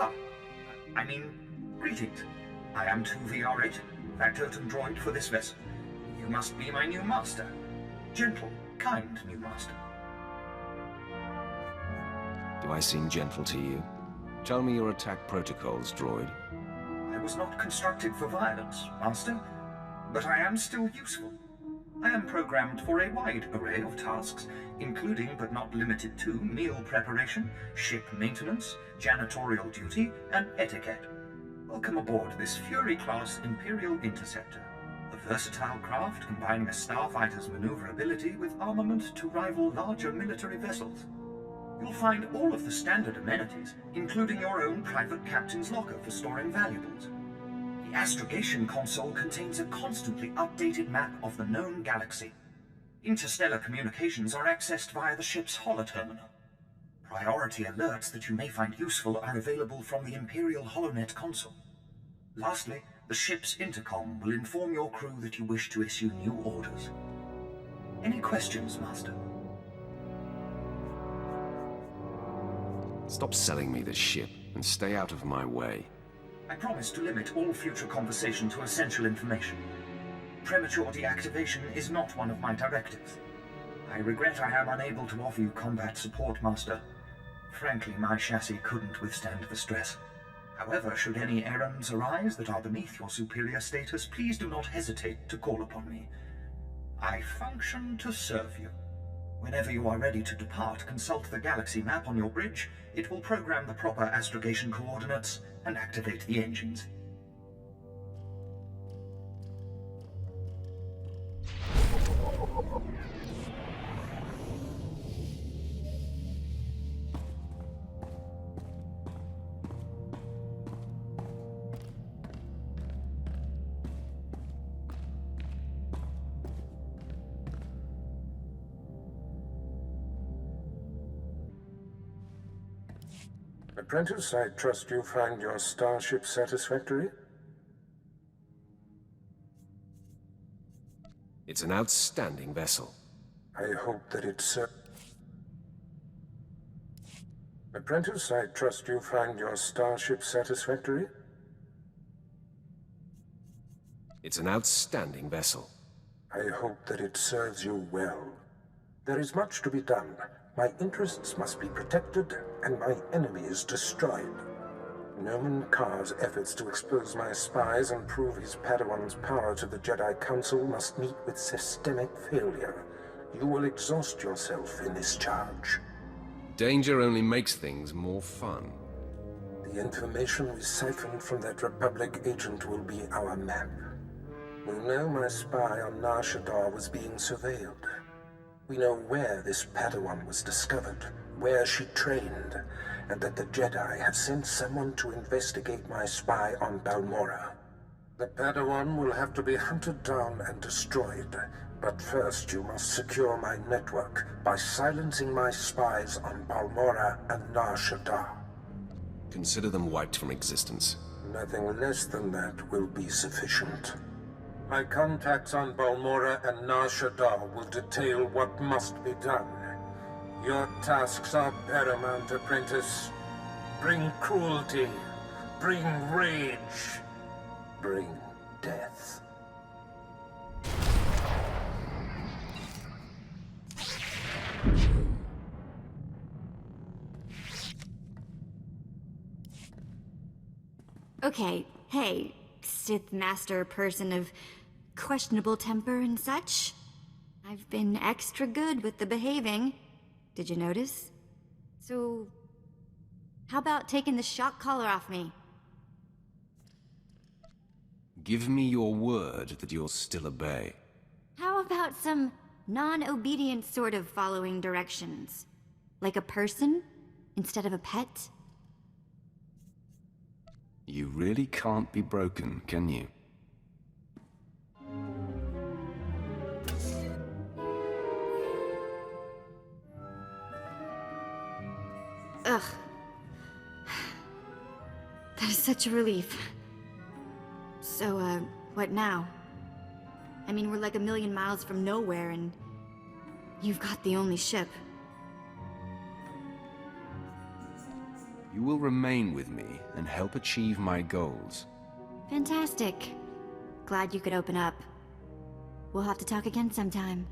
Ah, I mean, greetings. I am 2VR8, factotum droid for this vessel. You must be my new master. Gentle, kind new master. Do I seem gentle to you? Tell me your attack protocols, droid. I was not constructed for violence, master, but I am still useful. I am programmed for a wide array of tasks, including but not limited to meal preparation, ship maintenance, janitorial duty, and etiquette. Welcome aboard this Fury-class Imperial Interceptor, a versatile craft combining a starfighter's maneuverability with armament to rival larger military vessels. You'll find all of the standard amenities, including your own private captain's locker for storing valuables. The astrogation console contains a constantly updated map of the known galaxy. Interstellar communications are accessed via the ship's holoterminal. Priority alerts that you may find useful are available from the Imperial HoloNet console. Lastly, the ship's intercom will inform your crew that you wish to issue new orders. Any questions, Master? Stop selling me this ship and stay out of my way. I promise to limit all future conversation to essential information. Premature deactivation is not one of my directives. I regret I am unable to offer you combat support, Master. Frankly, my chassis couldn't withstand the stress. However, should any errands arise that are beneath your superior status, please do not hesitate to call upon me. I function to serve you. Whenever you are ready to depart, consult the galaxy map on your bridge. It will program the proper astrogation coordinates and activate the engines. Apprentice, I trust you find your starship satisfactory? It's an outstanding vessel. I hope that it's... Apprentice, I trust you find your starship satisfactory? It's an outstanding vessel. I hope that it serves you well. There is much to be done. My interests must be protected, and my enemies destroyed. Noman Karr's efforts to expose my spies and prove his Padawan's power to the Jedi Council must meet with systemic failure. You will exhaust yourself in this charge. Danger only makes things more fun. The information we siphoned from that Republic agent will be our map. We know my spy on Nar Shaddaa was being surveilled. We know where this Padawan was discovered, where she trained, and that the Jedi have sent someone to investigate my spy on Balmorra. The Padawan will have to be hunted down and destroyed, but first you must secure my network by silencing my spies on Balmorra and Nar Shaddaa. Consider them wiped from existence. Nothing less than that will be sufficient. My contacts on Balmorra and Nar Shaddaa will detail what must be done. Your tasks are paramount, Apprentice. Bring cruelty. Bring rage. Bring death. Okay, hey, Sith Master person of questionable temper and such. I've been extra good with the behaving. Did you notice? So, how about taking the shock collar off me? Give me your word that you'll still obey. How about some non-obedient sort of following directions? Like a person instead of a pet? You really can't be broken, can you? Ugh. That is such a relief. So, what now? I mean, we're like a million miles from nowhere, and you've got the only ship. You will remain with me and help achieve my goals. Fantastic. Glad you could open up. We'll have to talk again sometime.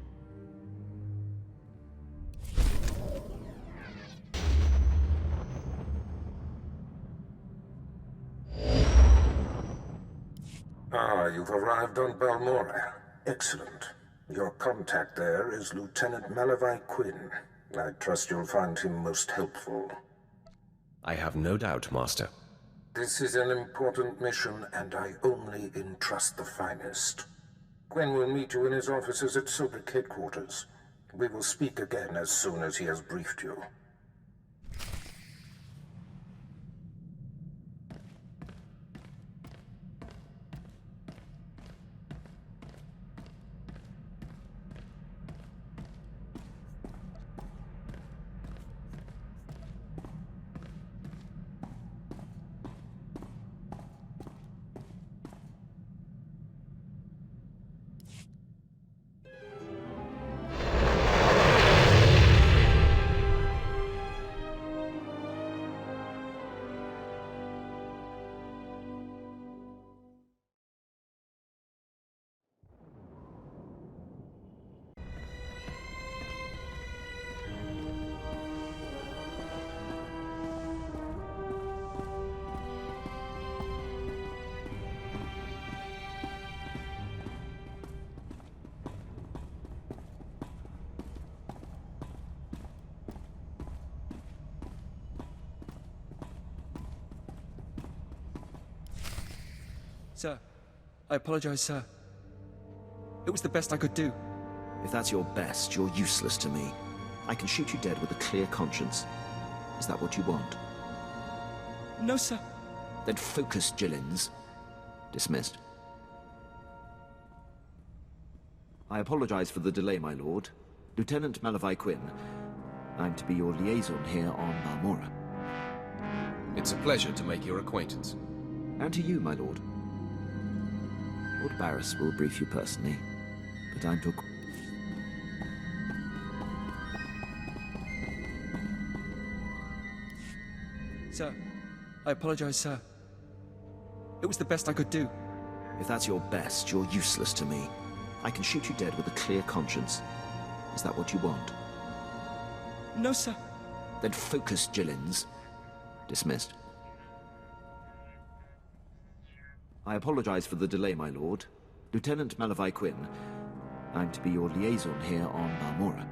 Ah, you've arrived on Balmora. Excellent. Your contact there is Lieutenant Malavai Quinn. I trust you'll find him most helpful. I have no doubt, Master. This is an important mission, and I only entrust the finest. Quinn will meet you in his offices at Sobrik headquarters. We will speak again as soon as he has briefed you. Sir, I apologize, sir. It was the best I could do. If that's your best, you're useless to me. I can shoot you dead with a clear conscience. Is that what you want? No, sir. Then focus, Jillins. Dismissed. I apologize for the delay, my lord. Lieutenant Malavai Quinn. I'm to be your liaison here on Balmora. It's a pleasure to make your acquaintance. And to you, my lord. Lord Barris will brief you personally, but I'm to... Sir, I apologize, sir. It was the best I could do. If that's your best, you're useless to me. I can shoot you dead with a clear conscience. Is that what you want? No, sir. Then focus, Jillins. Dismissed. I apologize for the delay, my lord. Lieutenant Malavai Quinn. I'm to be your liaison here on Balmora.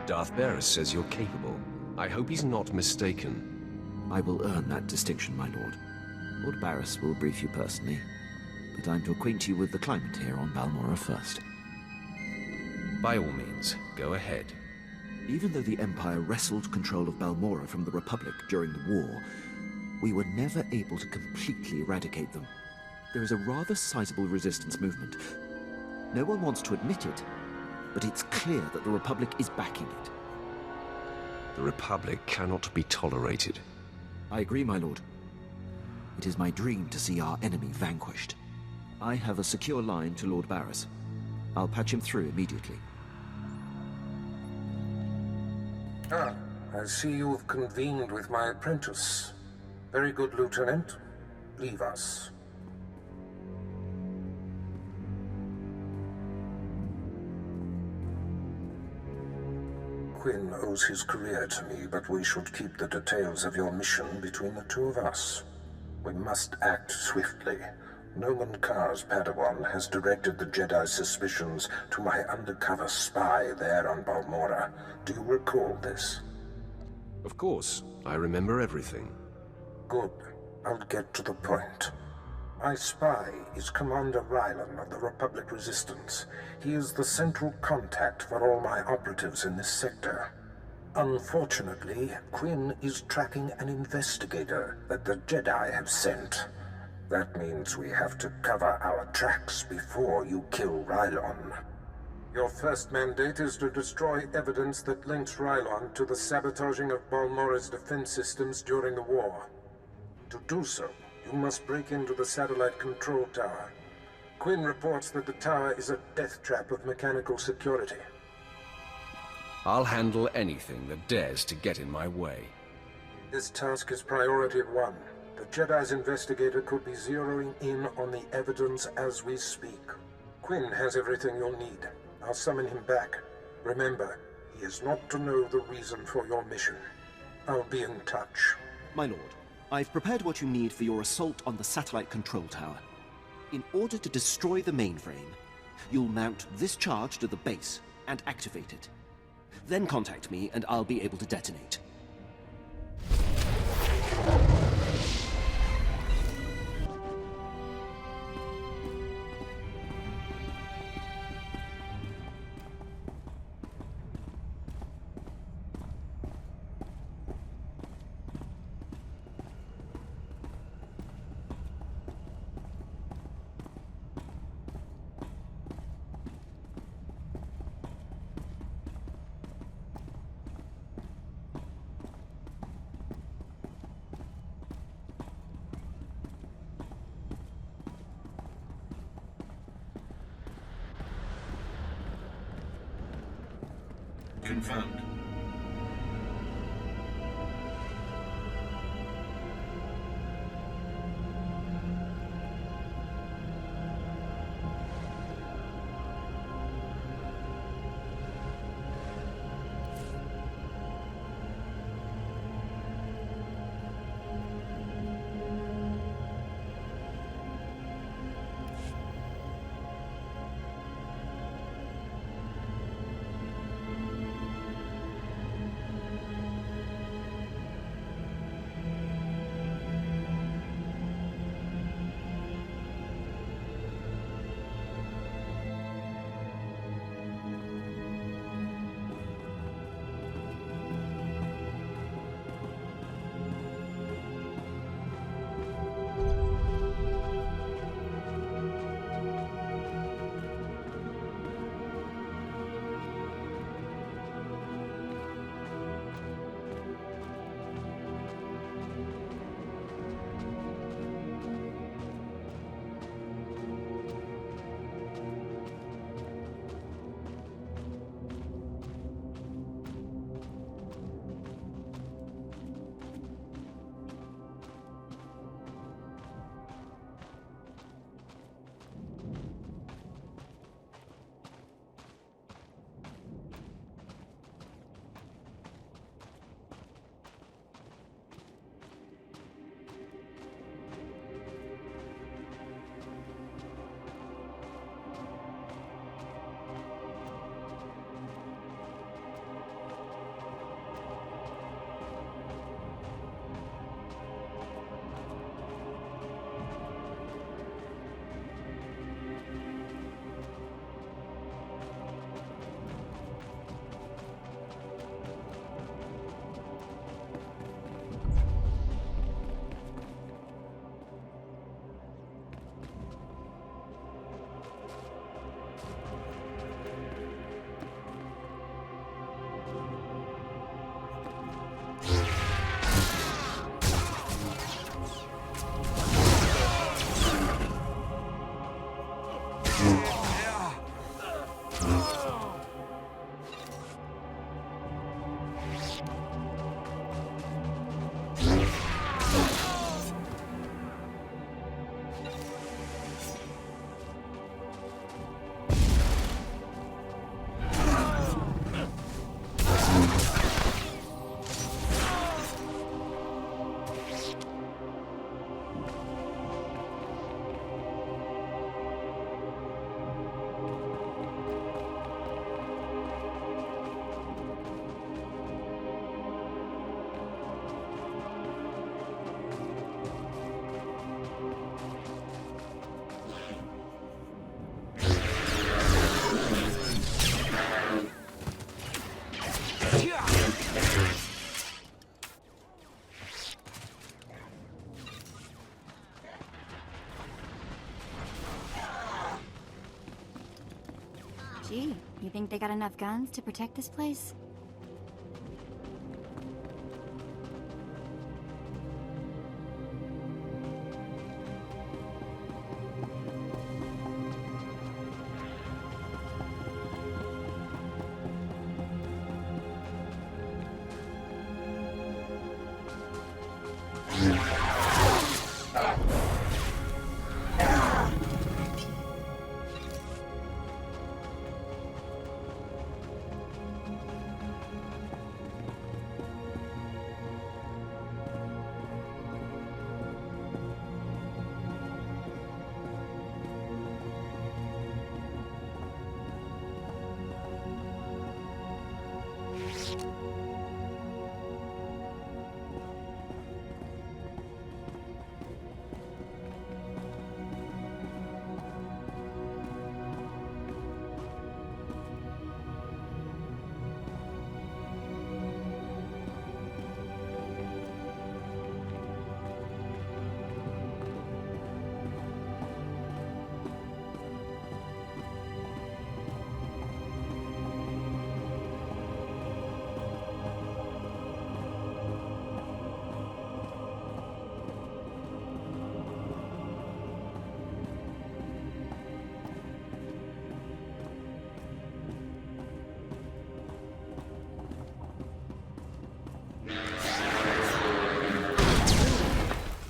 Darth Barris says you're capable. I hope he's not mistaken. I will earn that distinction, my lord. Lord Barris will brief you personally, but I'm to acquaint you with the climate here on Balmora first. By all means, go ahead. Even though the Empire wrestled control of Balmora from the Republic during the war, we were never able to completely eradicate them. There is a rather sizable resistance movement. No one wants to admit it, but it's clear that the Republic is backing it. The Republic cannot be tolerated. I agree, my lord. It is my dream to see our enemy vanquished. I have a secure line to Lord Barris. I'll patch him through immediately. Ah, I see you've convened with my apprentice. Very good, Lieutenant. Leave us. Quinn owes his career to me, but we should keep the details of your mission between the two of us. We must act swiftly. Noman Karr's Padawan has directed the Jedi's suspicions to my undercover spy there on Balmora. Do you recall this? Of course, I remember everything. Good. I'll get to the point. My spy is Commander Rylan of the Republic Resistance. He is the central contact for all my operatives in this sector. Unfortunately, Quinn is tracking an investigator that the Jedi have sent. That means we have to cover our tracks before you kill Rylon. Your first mandate is to destroy evidence that links Rylon to the sabotaging of Balmora's defense systems during the war. To do so, you must break into the satellite control tower. Quinn reports that the tower is a death trap of mechanical security. I'll handle anything that dares to get in my way. This task is priority 1. The Jedi's investigator could be zeroing in on the evidence as we speak. Quinn has everything you'll need. I'll summon him back. Remember, he is not to know the reason for your mission. I'll be in touch. My lord, I've prepared what you need for your assault on the satellite control tower. In order to destroy the mainframe, you'll mount this charge to the base and activate it. Then contact me and I'll be able to detonate. Confirmed. Gee, you think they got enough guns to protect this place?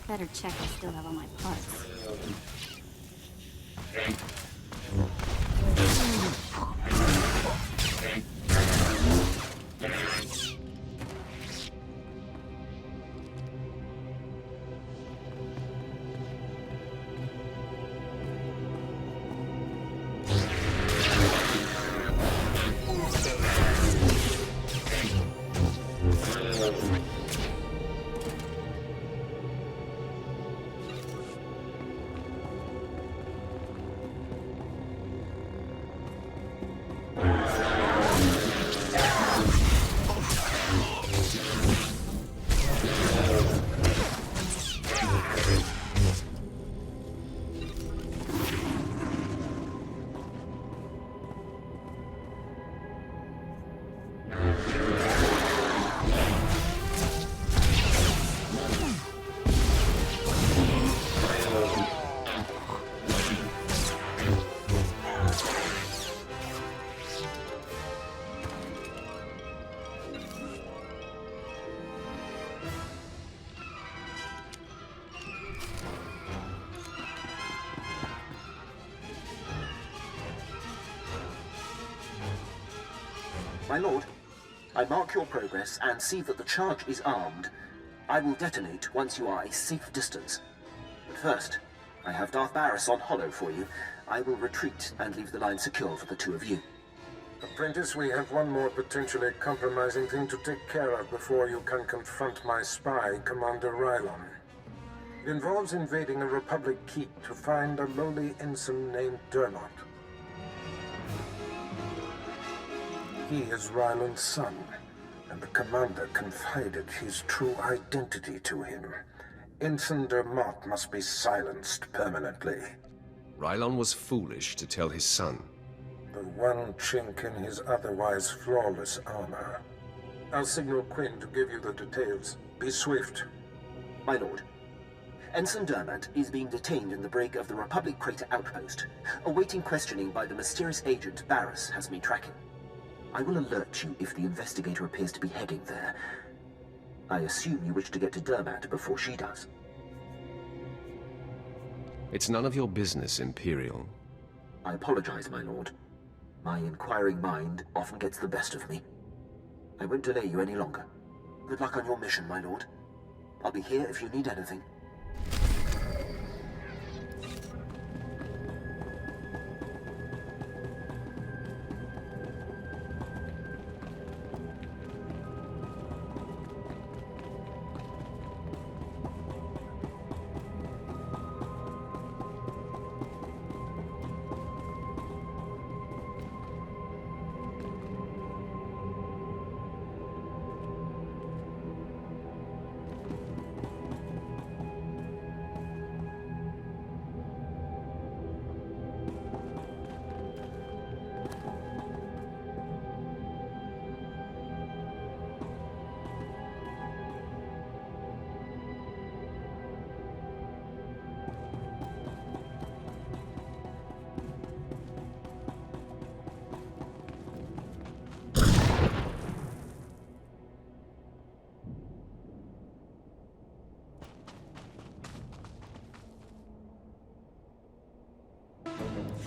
Better check I still have all my parts. My lord, I mark your progress and see that the charge is armed. I will detonate once you are a safe distance. But first, I have Darth Barris on hollow for you. I will retreat and leave the line secure for the two of you. Apprentice, we have one more potentially compromising thing to take care of before you can confront my spy, Commander Rylon. It involves invading a Republic keep to find a lowly ensign named Dermot. He is Rylon's son, and the commander confided his true identity to him. Ensign Dermot must be silenced permanently. Rylon was foolish to tell his son. The one chink in his otherwise flawless armor. I'll signal Quinn to give you the details. Be swift. My lord, Ensign Dermot is being detained in the brig of the Republic Crater Outpost, awaiting questioning by the mysterious agent Barris has been tracking. I will alert you if the investigator appears to be heading there. I assume you wish to get to Dermot before she does. It's none of your business, Imperial. I apologize, my lord. My inquiring mind often gets the best of me. I won't delay you any longer. Good luck on your mission, my lord. I'll be here if you need anything.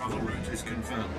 Travel route is confirmed.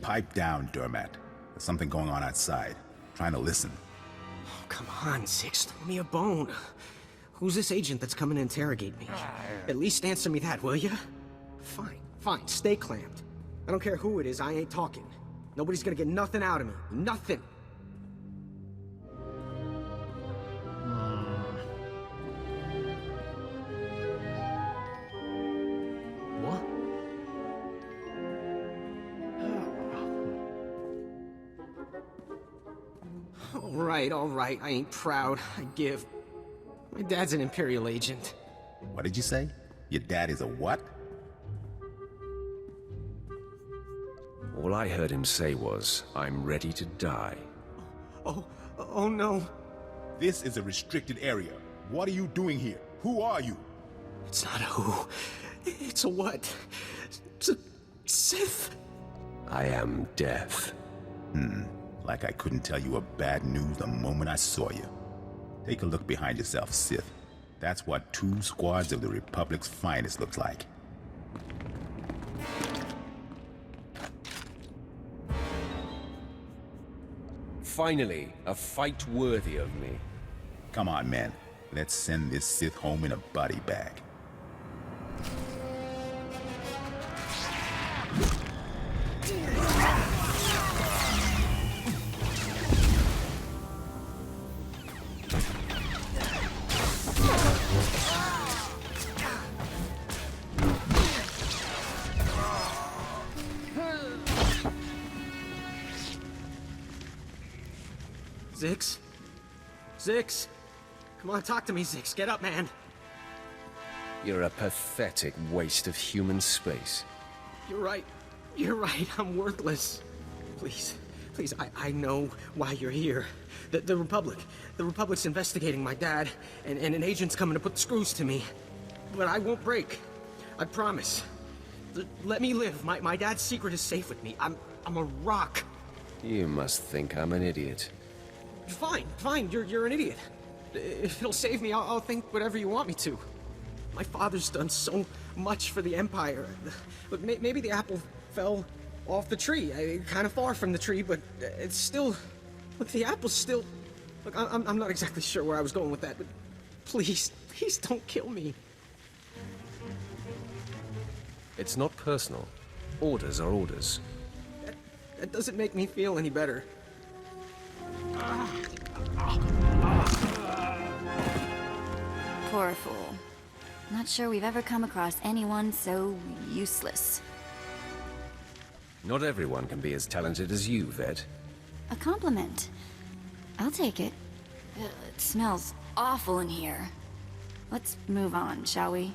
Pipe down, Dermat. There's something going on outside. Trying to listen. Oh, come on, Six. Throw me a bone. Who's this agent that's coming to interrogate me? At least answer me that, will ya? Fine, fine. Stay clamped. I don't care who it is, I ain't talking. Nobody's gonna get nothing out of me. Nothing. What? All right. I ain't proud. I give. My dad's an Imperial agent. What did you say? Your dad is a what? All I heard him say was, I'm ready to die. Oh no. This is a restricted area. What are you doing here? Who are you? It's not a who. It's a what. It's a Sith. I am death. Like I couldn't tell you a bad news the moment I saw you. Take a look behind yourself, Sith. That's what 2 squads of the Republic's finest looks like. Finally, a fight worthy of me. Come on, man. Let's send this Sith home in a body bag. Zix? Zix? Come on, talk to me, Zix. Get up, man. You're a pathetic waste of human space. You're right. You're right. I'm worthless. Please. Please, I know why you're here. The Republic. The Republic's investigating my dad, and an agent's coming to put the screws to me. But I won't break. I promise. Let me live. My dad's secret is safe with me. I'm a rock. You must think I'm an idiot. Fine. You're an idiot. If it'll save me, I'll think whatever you want me to. My father's done so much for the Empire. Look, maybe the apple fell off the tree. Kind of far from the tree, but it's still... Look, the apple's still... Look, I'm not exactly sure where I was going with that, but please don't kill me. It's not personal. Orders are orders. That doesn't make me feel any better. Poor fool. Not sure we've ever come across anyone so useless. Not everyone can be as talented as you, Vet. A compliment. I'll take it. Ugh, it smells awful in here. Let's move on, shall we?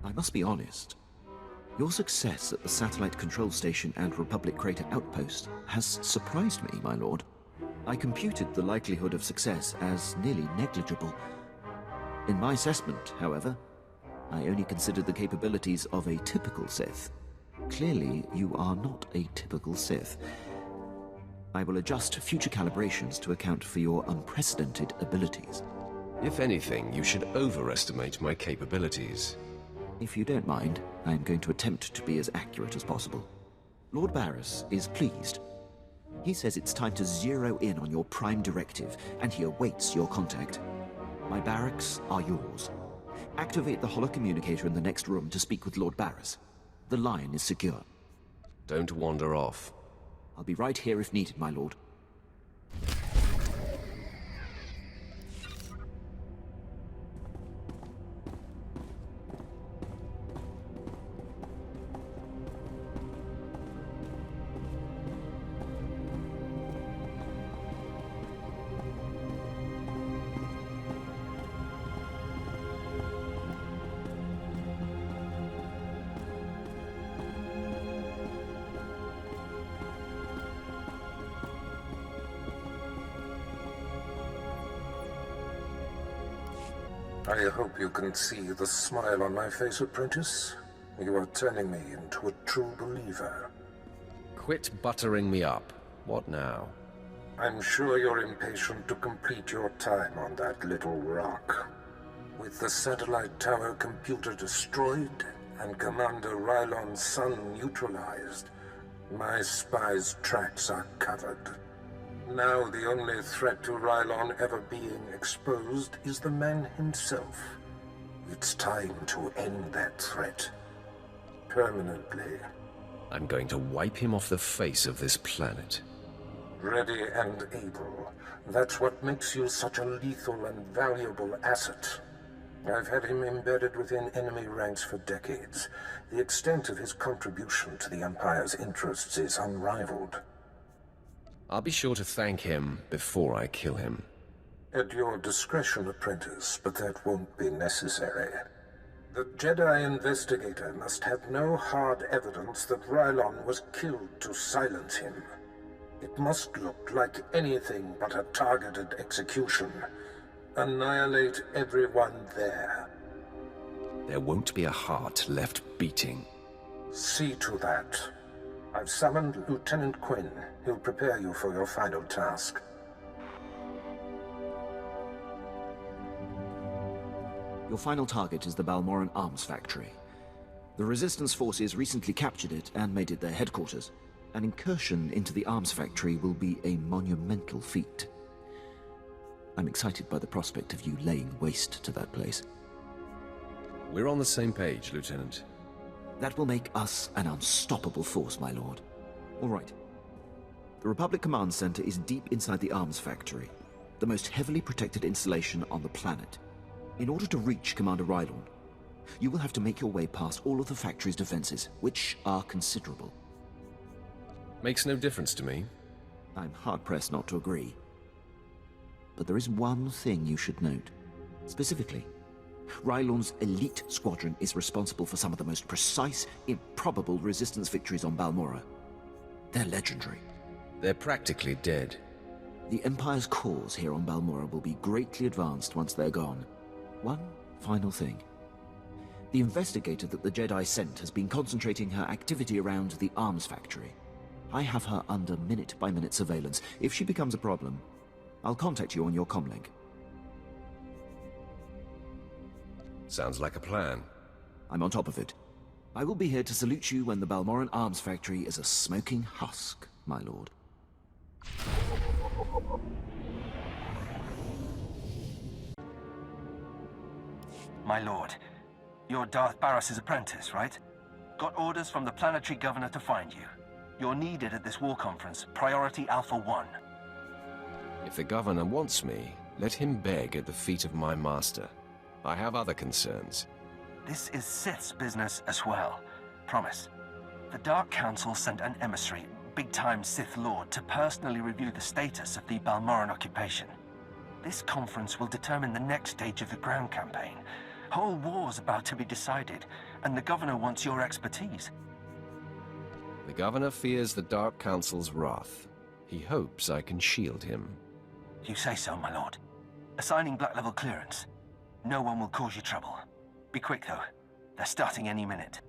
I must be honest. Your success at the Satellite Control Station and Republic Crater Outpost has surprised me, my lord. I computed the likelihood of success as nearly negligible. In my assessment, however, I only considered the capabilities of a typical Sith. Clearly, you are not a typical Sith. I will adjust future calibrations to account for your unprecedented abilities. If anything, you should overestimate my capabilities. If you don't mind, I am going to attempt to be as accurate as possible. Lord Barris is pleased. He says it's time to zero in on your prime directive, and he awaits your contact. My barracks are yours. Activate the holocommunicator in the next room to speak with Lord Barris. The line is secure. Don't wander off. I'll be right here if needed, my lord. I hope you can see the smile on my face, apprentice. You are turning me into a true believer. Quit buttering me up. What now? I'm sure you're impatient to complete your time on that little rock. With the satellite tower computer destroyed and Commander Rylon's son neutralized, my spy's tracks are covered. Now the only threat to Rylon ever being exposed is the man himself. It's time to end that threat. Permanently. I'm going to wipe him off the face of this planet. Ready and able. That's what makes you such a lethal and valuable asset. I've had him embedded within enemy ranks for decades. The extent of his contribution to the Empire's interests is unrivaled. I'll be sure to thank him before I kill him. At your discretion, apprentice, but that won't be necessary. The Jedi investigator must have no hard evidence that Rylon was killed to silence him. It must look like anything but a targeted execution. Annihilate everyone there. There won't be a heart left beating. See to that. I've summoned Lieutenant Quinn. He'll prepare you for your final task. Your final target is the Balmoran Arms Factory. The Resistance forces recently captured it and made it their headquarters. An incursion into the arms factory will be a monumental feat. I'm excited by the prospect of you laying waste to that place. We're on the same page, Lieutenant. That will make us an unstoppable force, my lord. All right. The Republic Command Center is deep inside the arms factory, the most heavily protected installation on the planet. In order to reach Commander Rylorn, you will have to make your way past all of the factory's defenses, which are considerable. Makes no difference to me. I'm hard-pressed not to agree. But there is one thing you should note. Specifically, Rylorn's elite squadron is responsible for some of the most precise, improbable resistance victories on Balmorra. They're legendary. They're practically dead. The Empire's cause here on Balmorra will be greatly advanced once they're gone. One final thing. The investigator that the Jedi sent has been concentrating her activity around the arms factory. I have her under minute-by-minute surveillance. If she becomes a problem, I'll contact you on your comlink. Sounds like a plan. I'm on top of it. I will be here to salute you when the Balmoran Arms Factory is a smoking husk, my lord. My lord, you're Darth Barris's apprentice, right? Got orders from the planetary governor to find you. You're needed at this war conference, Priority Alpha 1. If the governor wants me, let him beg at the feet of my master. I have other concerns. This is Sith's business as well. Promise. The Dark Council sent an emissary, big-time Sith Lord, to personally review the status of the Balmoran occupation. This conference will determine the next stage of the ground campaign. Whole war's about to be decided, and the governor wants your expertise. The governor fears the Dark Council's wrath. He hopes I can shield him. You say so, my lord. Assigning Black-level clearance. No one will cause you trouble. Be quick, though. They're starting any minute.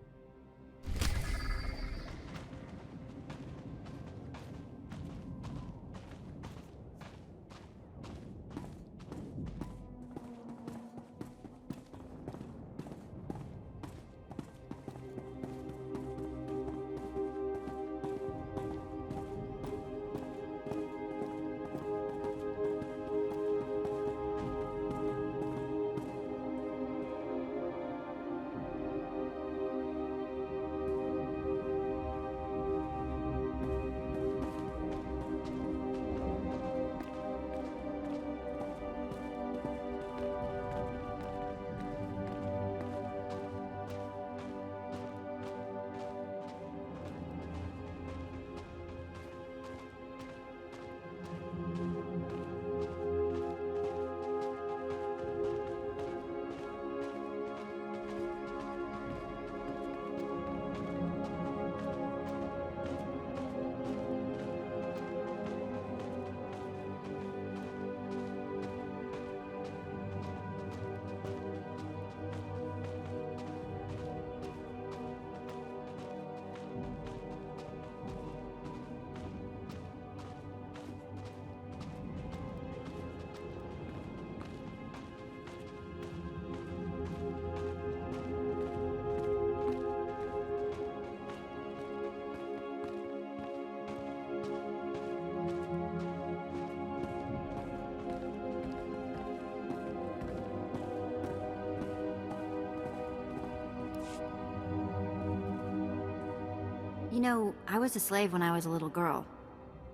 You know, I was a slave when I was a little girl,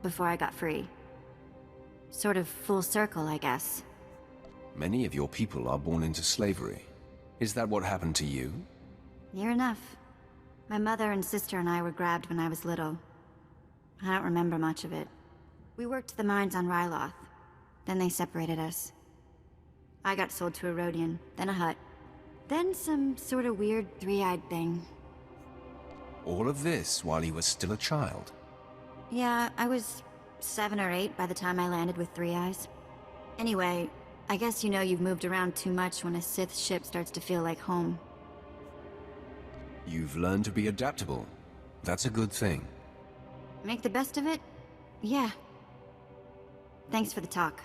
before I got free. Sort of full circle, I guess. Many of your people are born into slavery. Is that what happened to you? Near enough. My mother and sister and I were grabbed when I was little. I don't remember much of it. We worked the mines on Ryloth. Then they separated us. I got sold to a Rodian, then a Hutt. Then some sort of weird three-eyed thing. All of this while you were still a child? Yeah, I was 7 or 8 by the time I landed with 3 eyes. Anyway, I guess you know you've moved around too much when a Sith ship starts to feel like home. You've learned to be adaptable. That's a good thing. Make the best of it? Yeah. Thanks for the talk.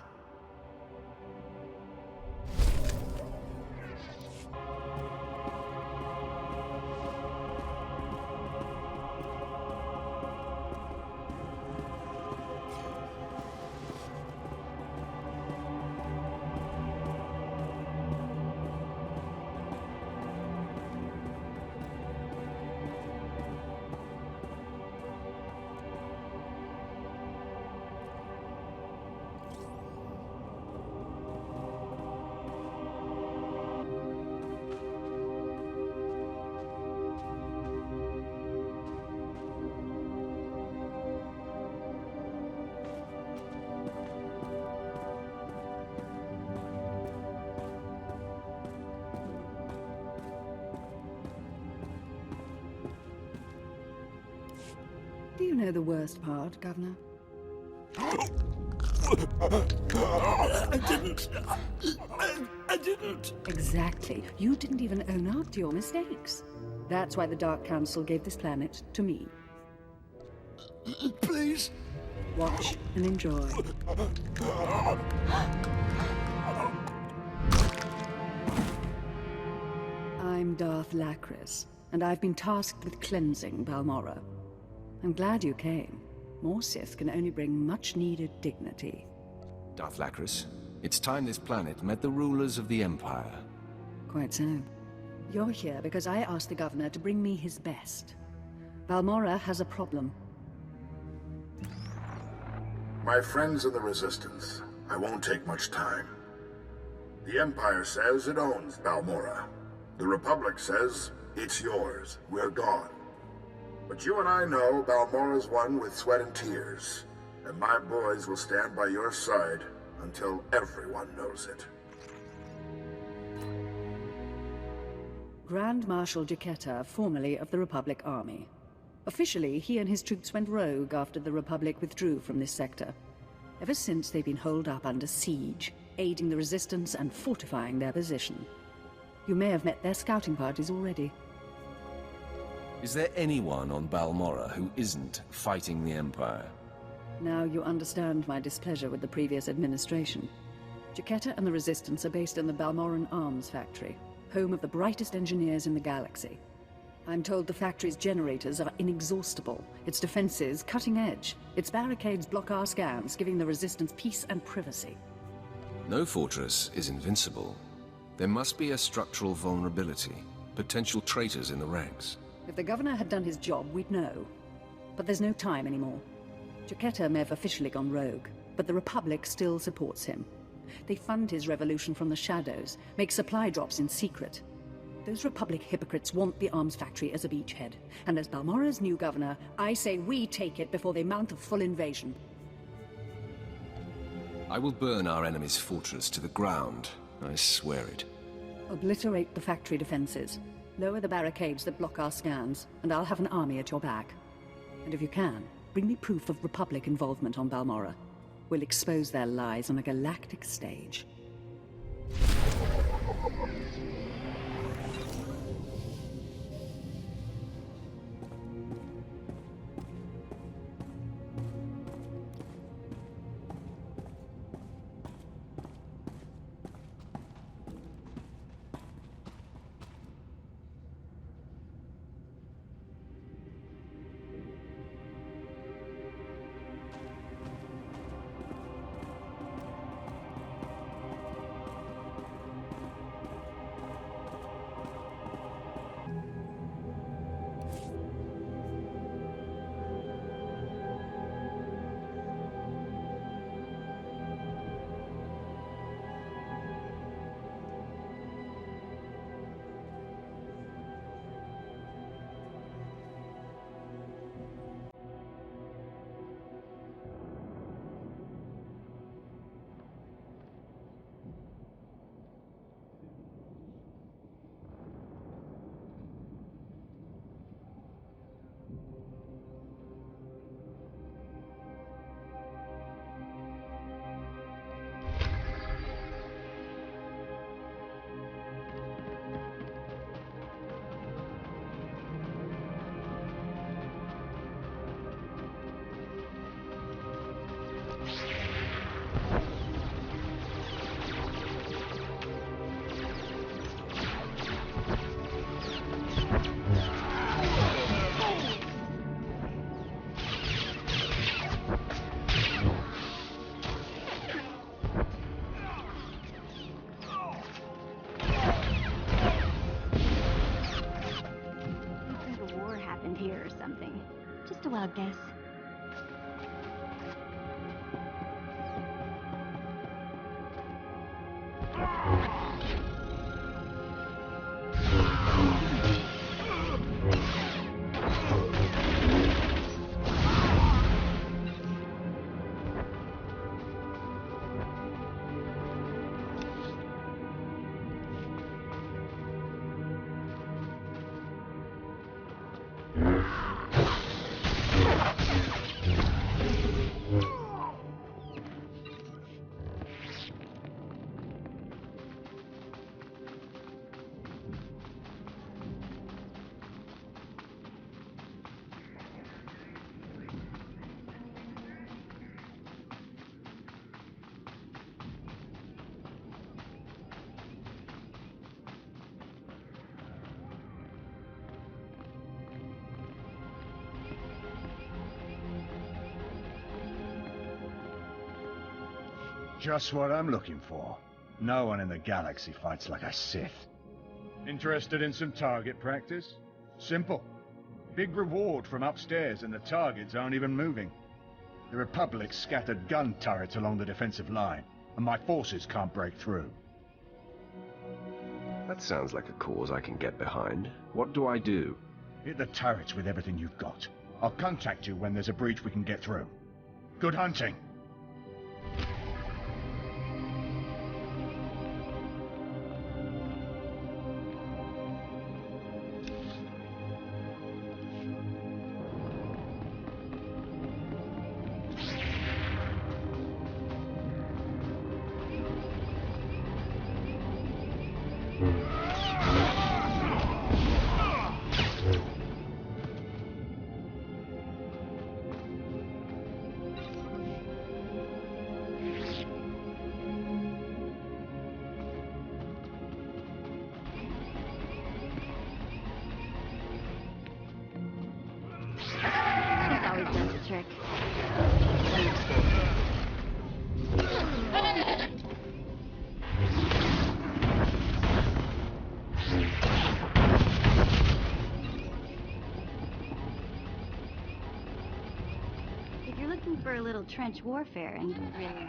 Do you know the worst part, Governor? I didn't. I didn't. Exactly. You didn't even own up to your mistakes. That's why the Dark Council gave this planet to me. Please. Watch and enjoy. I'm Darth Lacris, and I've been tasked with cleansing Balmorra. I'm glad you came. More Sith can only bring much-needed dignity. Darth Lacris, it's time this planet met the rulers of the Empire. Quite so. You're here because I asked the Governor to bring me his best. Balmorra has a problem. My friends in the Resistance, I won't take much time. The Empire says it owns Balmorra. The Republic says it's yours. We're gone. But you and I know Balmorra's won with sweat and tears, and my boys will stand by your side until everyone knows it. Grand Marshal Jaquetta, formerly of the Republic Army. Officially, he and his troops went rogue after the Republic withdrew from this sector. Ever since, they've been holed up under siege, aiding the Resistance and fortifying their position. You may have met their scouting parties already. Is there anyone on Balmorra who isn't fighting the Empire? Now you understand my displeasure with the previous administration. Jaquetta and the Resistance are based in the Balmorran Arms Factory, home of the brightest engineers in the galaxy. I'm told the factory's generators are inexhaustible, its defenses cutting edge, its barricades block our scans, giving the Resistance peace and privacy. No fortress is invincible. There must be a structural vulnerability, potential traitors in the ranks. If the Governor had done his job, we'd know. But there's no time anymore. Jaquetta may have officially gone rogue, but the Republic still supports him. They fund his revolution from the shadows, make supply drops in secret. Those Republic hypocrites want the arms factory as a beachhead. And as Balmorra's new governor, I say we take it before they mount a full invasion. I will burn our enemy's fortress to the ground. I swear it. Obliterate the factory defenses. Lower the barricades that block our scans, and I'll have an army at your back. And if you can, bring me proof of Republic involvement on Balmorra. We'll expose their lies on a galactic stage. Just a wild guess. Just what I'm looking for. No one in the galaxy fights like a Sith. Interested in some target practice? Simple. Big reward from upstairs and the targets aren't even moving. The Republic scattered gun turrets along the defensive line, and my forces can't break through. That sounds like a cause I can get behind. What do I do? Hit the turrets with everything you've got. I'll contact you when there's a breach we can get through. Good hunting! Trick. If you're looking for a little trench warfare and really...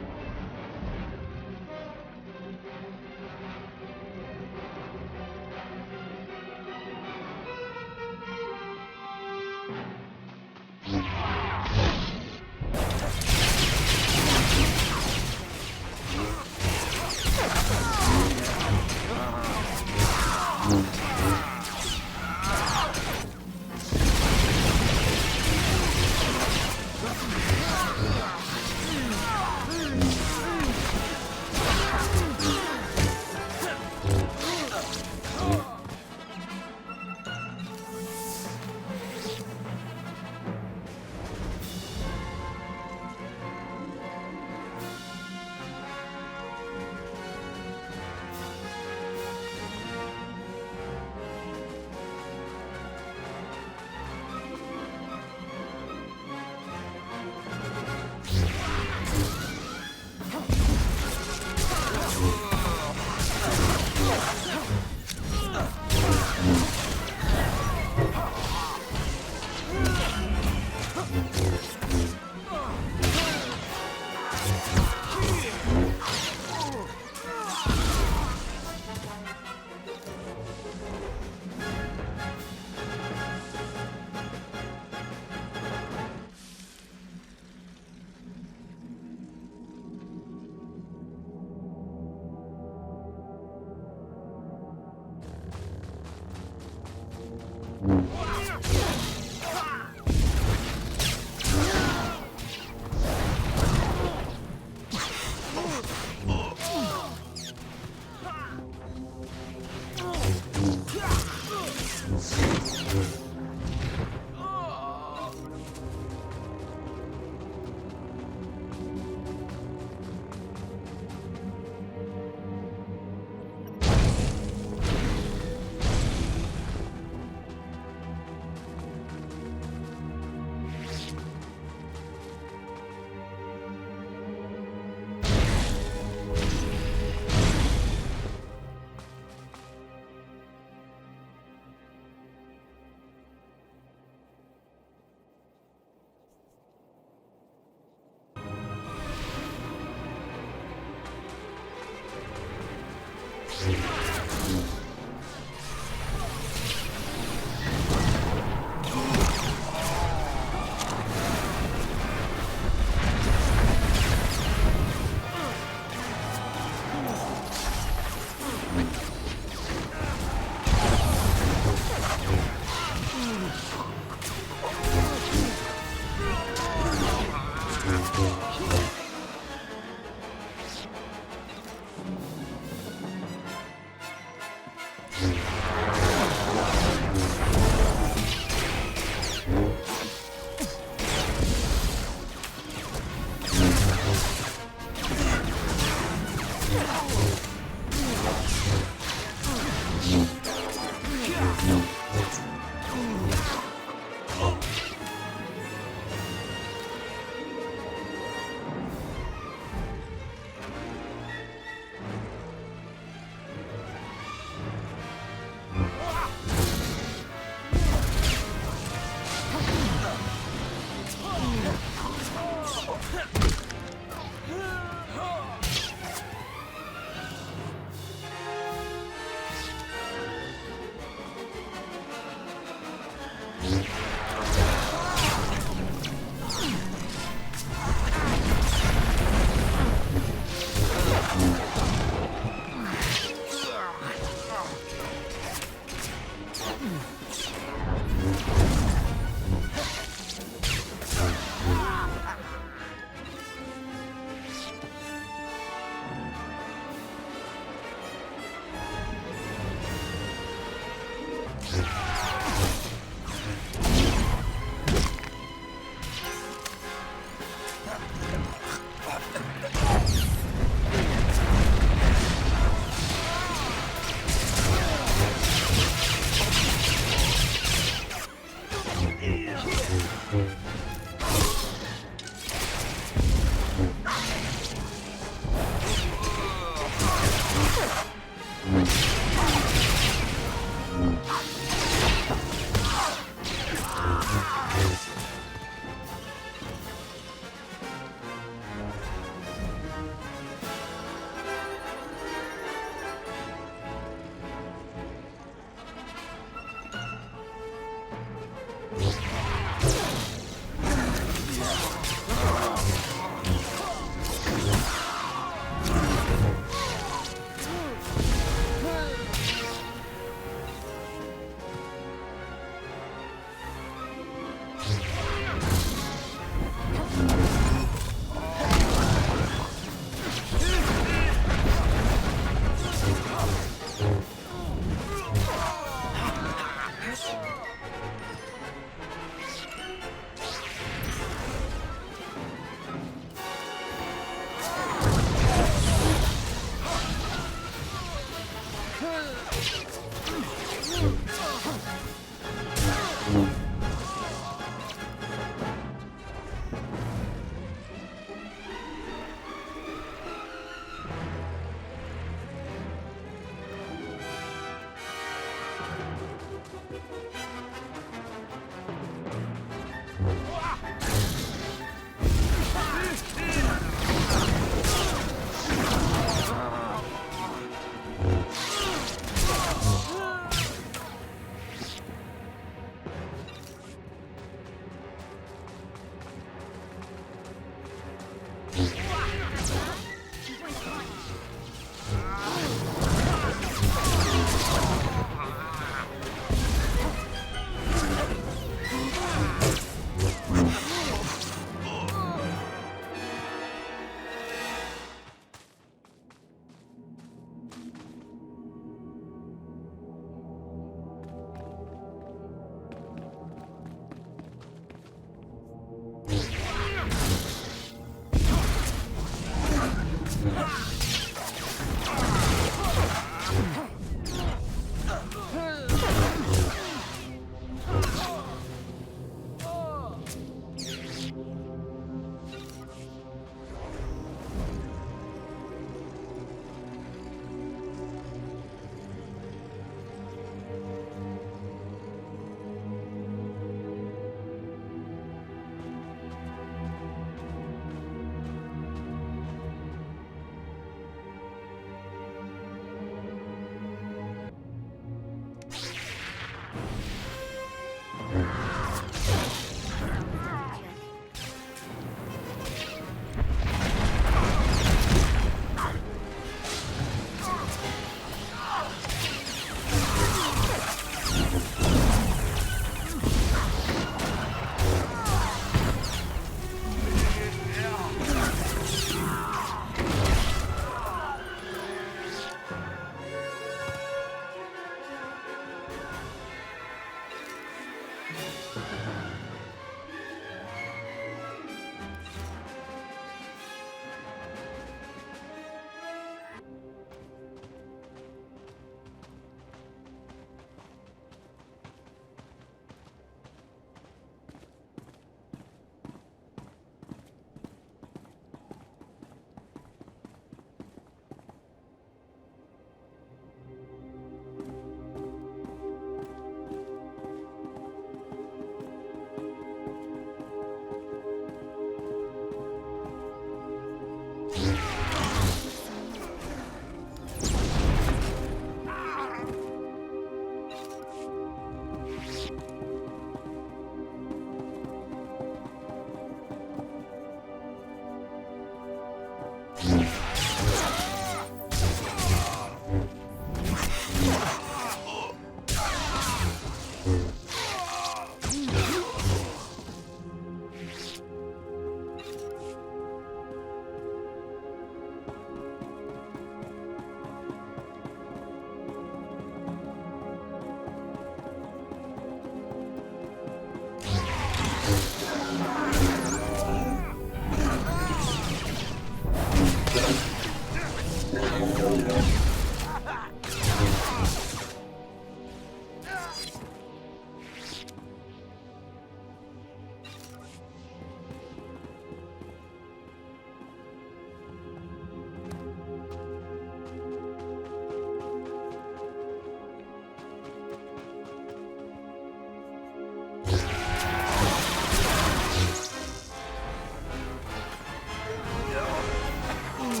This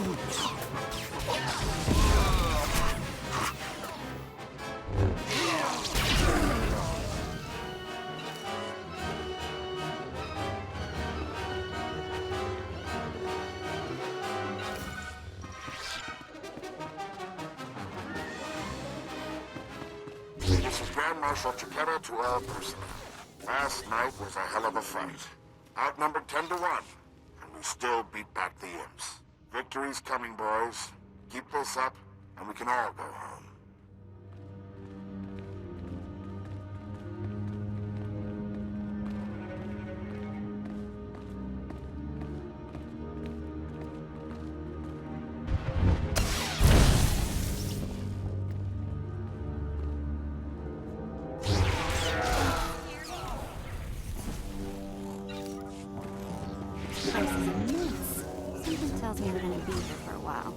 is Grand Marshal Chiquetta to all personnel. Last night was a hell of a fight. Outnumbered 10 to 1, and we still beat back the imps. Victory's coming, boys. Keep this up, and we can all go home. Something tells me we're gonna be here for a while.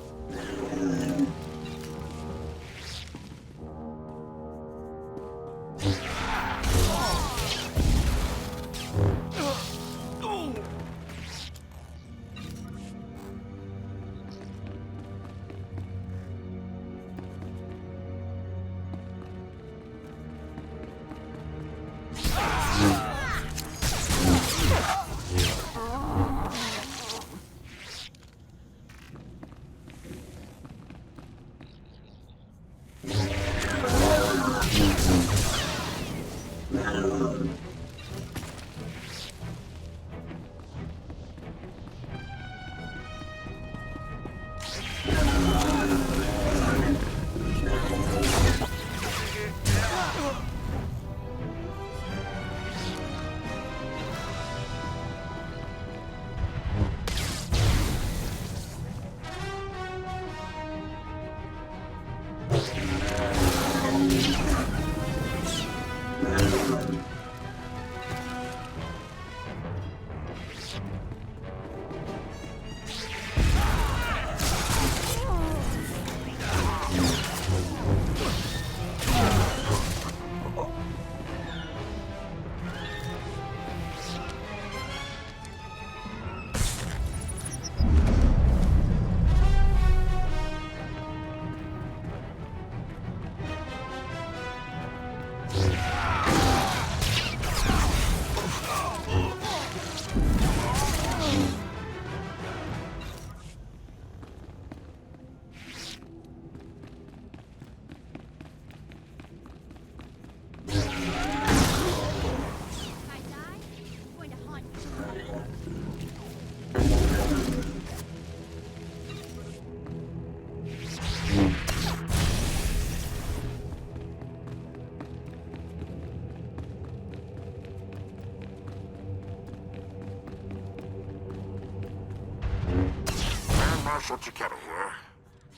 Marshal Chiquetta here.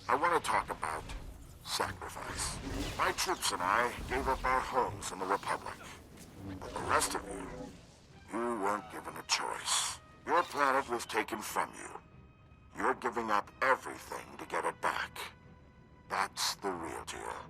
I want to talk about sacrifice. My troops and I gave up our homes in the Republic. But the rest of you, you weren't given a choice. Your planet was taken from you. You're giving up everything to get it back. That's the real deal.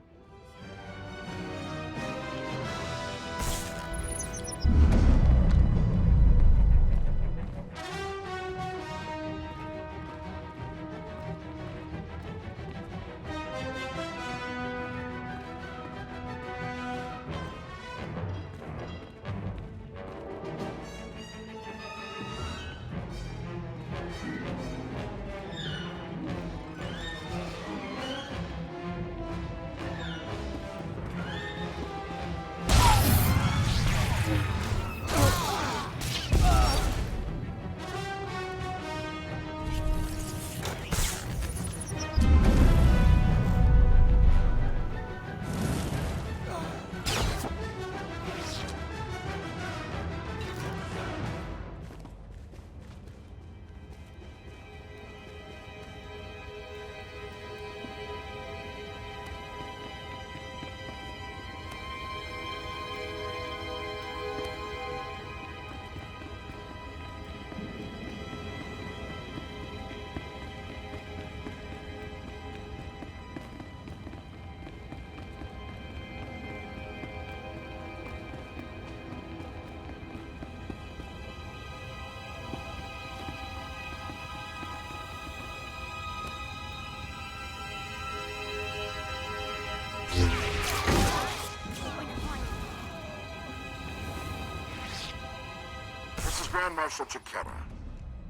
Grand Marshal Chiquetta.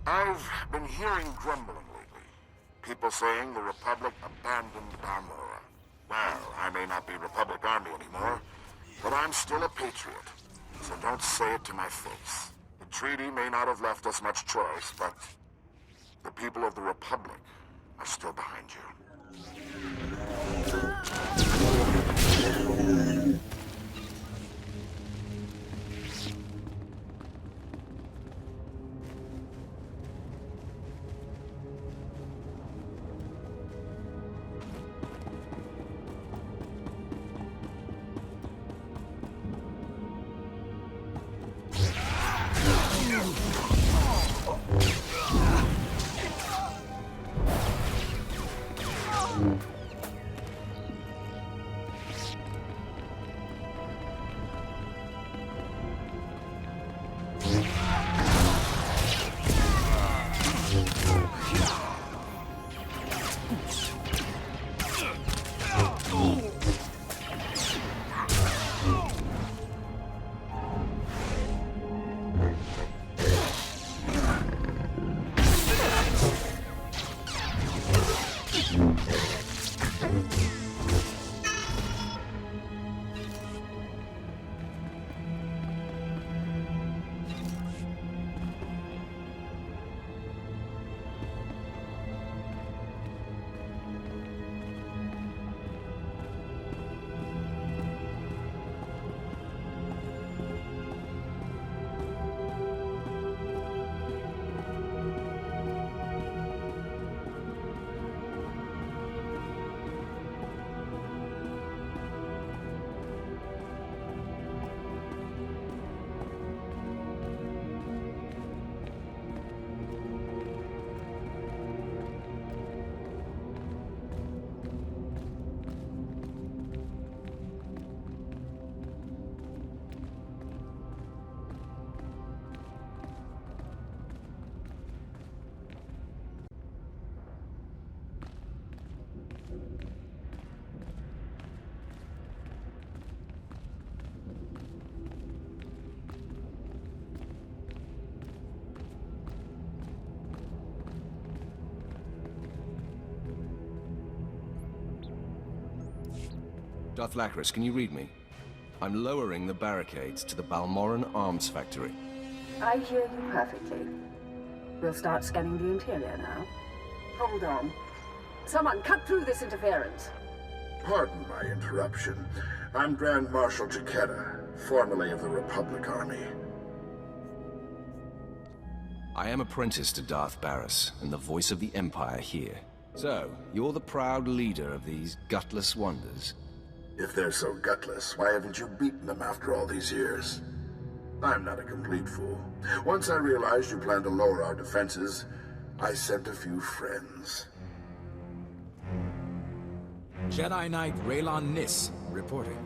I've been hearing grumbling lately. People saying the Republic abandoned Balmora. Well, I may not be Republic Army anymore, but I'm still a patriot. So don't say it to my face. The treaty may not have left us much choice, but the people of the Republic are still behind you. Darth Lacris, can you read me? I'm lowering the barricades to the Balmoran Arms Factory. I hear you perfectly. We'll start scanning the interior now. Hold on. Someone cut through this interference. Pardon my interruption. I'm Grand Marshal Chiquetta, formerly of the Republic Army. I am apprentice to Darth Baras, and the voice of the Empire here. So, you're the proud leader of these gutless wonders? If they're so gutless, why haven't you beaten them after all these years? I'm not a complete fool. Once I realized you planned to lower our defenses, I sent a few friends. Jedi Knight Raylon Nis, reporting.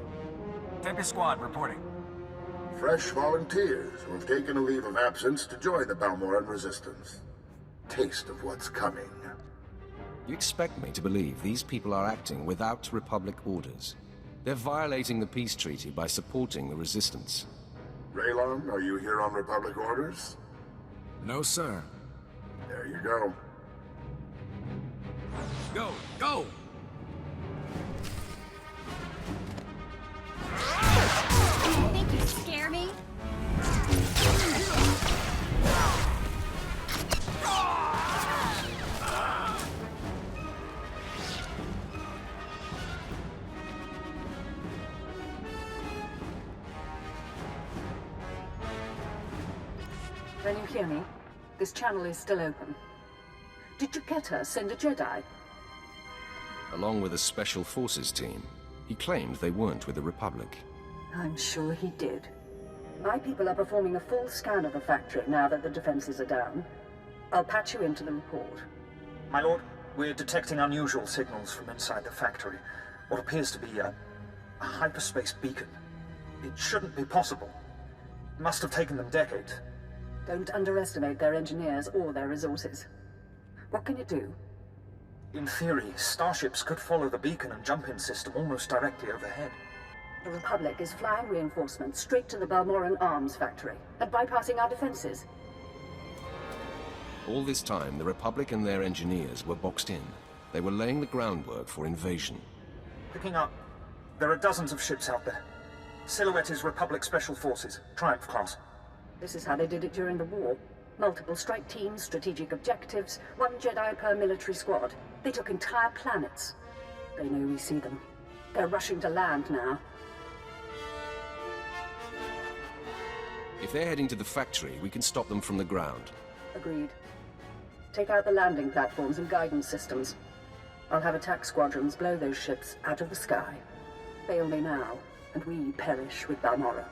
Tempest Squad, reporting. Fresh volunteers who have taken a leave of absence to join the Balmoran Resistance. Taste of what's coming. You expect me to believe these people are acting without Republic orders? They're violating the peace treaty by supporting the Resistance. Raylon, are you here on Republic orders? No, sir. There you go. Go! Go! Think you scare me? Can you hear me? This channel is still open. Did Chiquetta send a Jedi? Along with a Special Forces team. He claimed they weren't with the Republic. I'm sure he did. My people are performing a full scan of the factory now that the defenses are down. I'll patch you into the report. My lord, we're detecting unusual signals from inside the factory. What appears to be a hyperspace beacon. It shouldn't be possible. It must have taken them decades. Don't underestimate their engineers or their resources. What can you do? In theory, starships could follow the beacon and jump-in system almost directly overhead. The Republic is flying reinforcements straight to the Balmoran Arms Factory and bypassing our defenses. All this time, the Republic and their engineers were boxed in. They were laying the groundwork for invasion. Picking up. There are dozens of ships out there. Silhouette is Republic Special Forces, Triumph class. This is how they did it during the war. Multiple strike teams, strategic objectives, one Jedi per military squad. They took entire planets. They know we see them. They're rushing to land now. If they're heading to the factory, we can stop them from the ground. Agreed. Take out the landing platforms and guidance systems. I'll have attack squadrons blow those ships out of the sky. Fail me now, and we perish with Balmorra.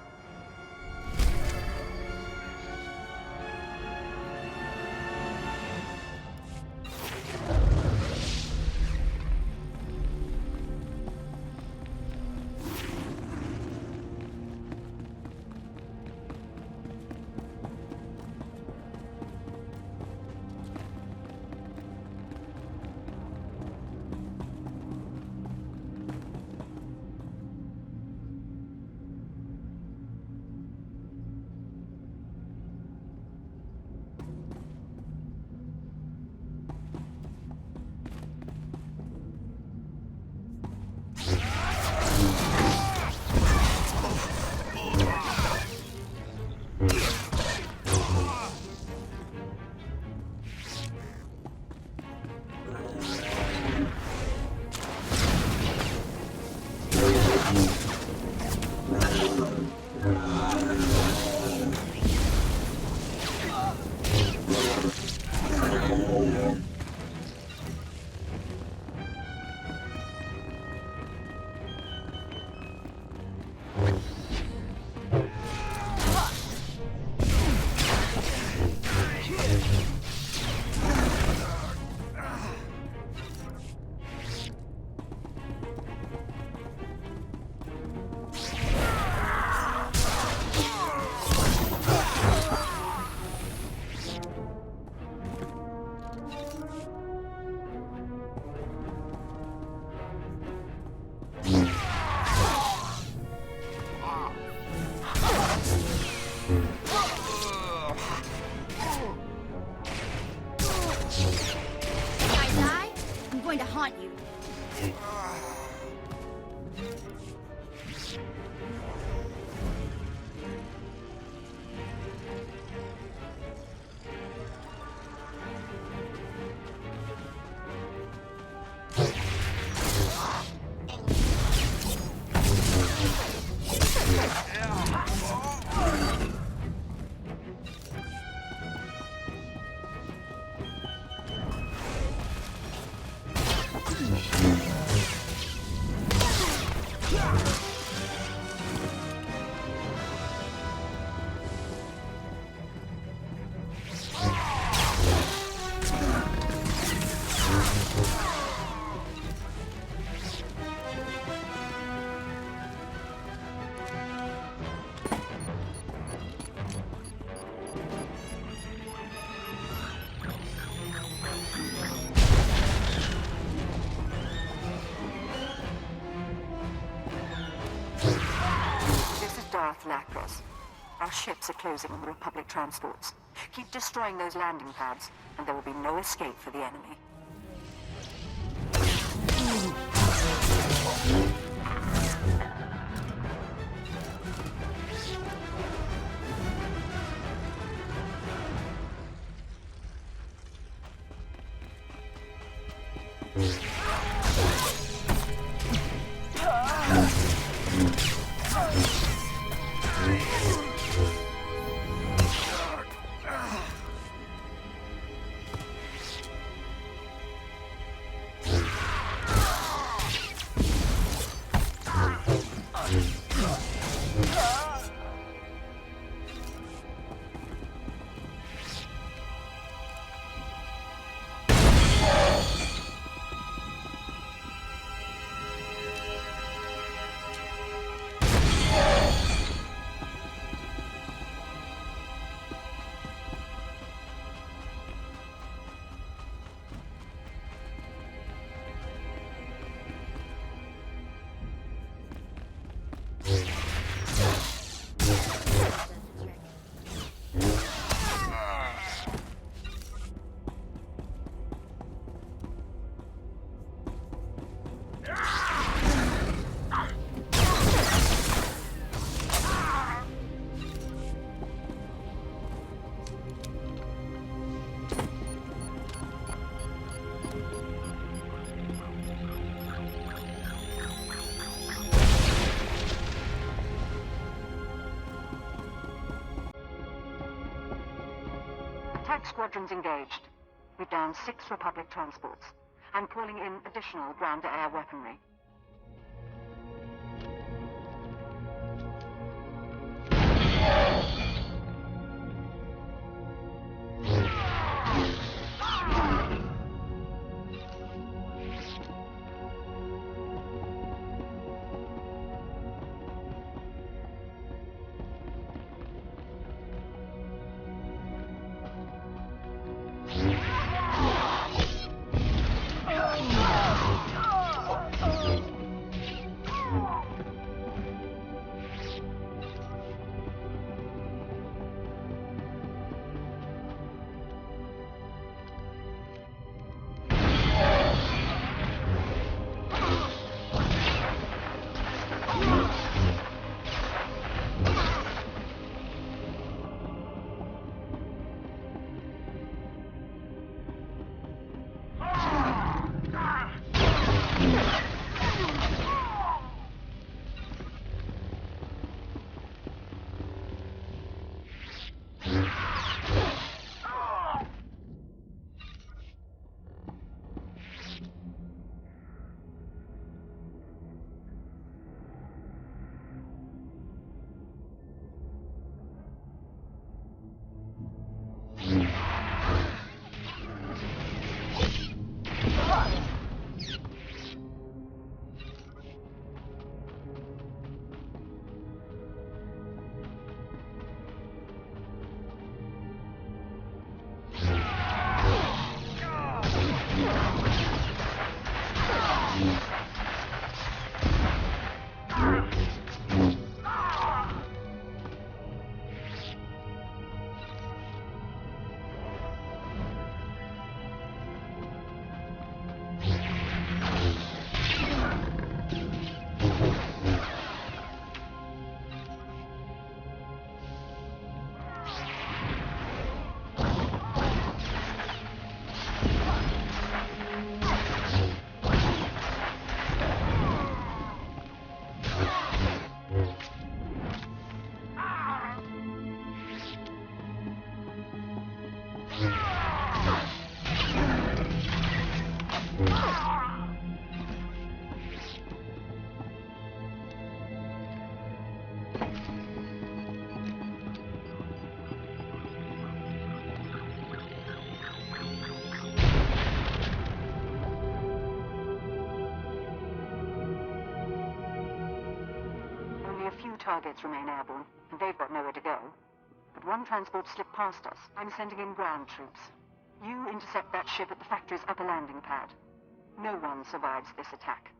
Lacros. Our ships are closing on the Republic transports. Keep destroying those landing pads, and there will be no escape for the enemy. Attack squadrons engaged. We've downed 6 Republic transports. I'm calling in additional ground-to-air weaponry. Targets remain airborne, and they've got nowhere to go. But one transport slipped past us. I'm sending in ground troops. You intercept that ship at the factory's upper landing pad. No one survives this attack.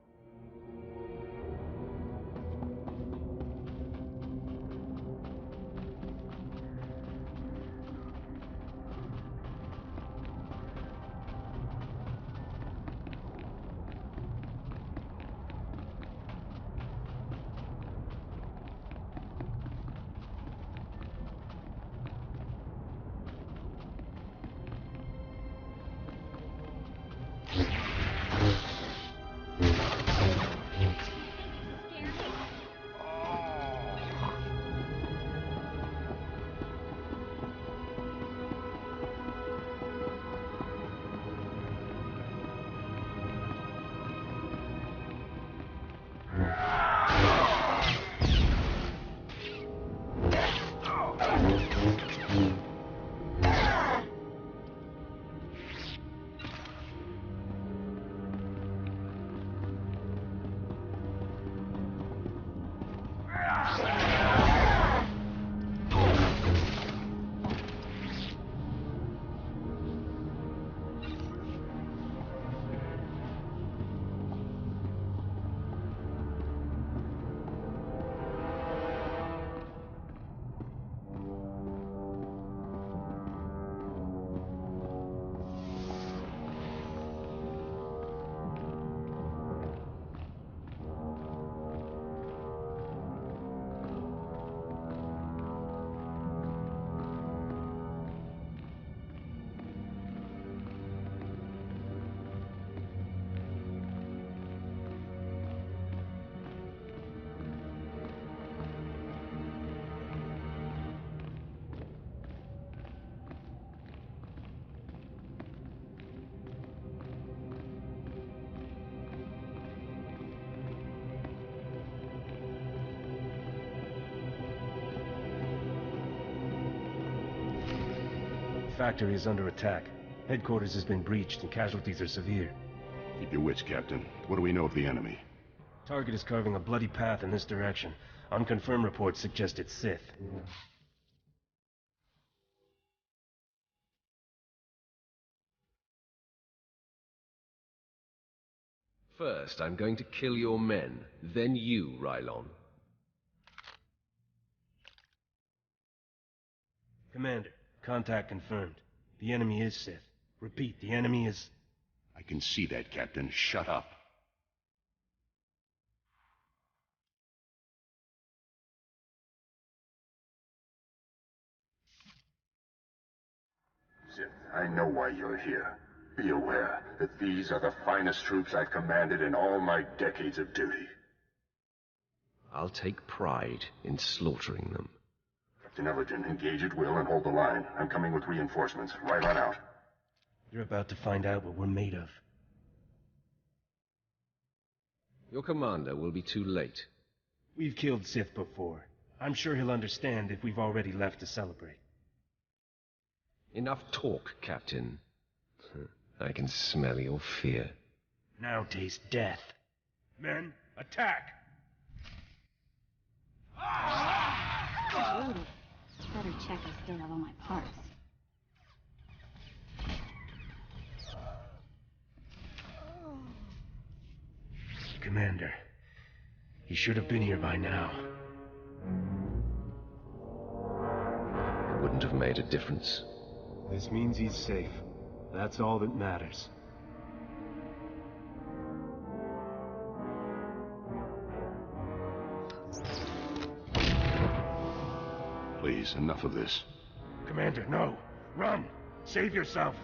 factory is under attack. Headquarters has been breached and casualties are severe. Keep your wits, Captain. What do we know of the enemy? Target is carving a bloody path in this direction. Unconfirmed reports suggest it's Sith. First, I'm going to kill your men, then you, Rylon. Commander, contact confirmed. The enemy is Sith. Repeat, the enemy is... I can see that, Captain. Shut up. Sith, I know why you're here. Be aware that these are the finest troops I've commanded in all my decades of duty. I'll take pride in slaughtering them. Captain Ellerton, engage at will and hold the line. I'm coming with reinforcements. Right on out. You're about to find out what we're made of. Your commander will be too late. We've killed Sith before. I'm sure he'll understand if we've already left to celebrate. Enough talk, Captain. I can smell your fear. Now taste death. Men, attack! Better check I still have all my parts. Commander, he should have been here by now. It wouldn't have made a difference. This means he's safe. That's all that matters. Please, enough of this. Commander, no! Run! Save yourself!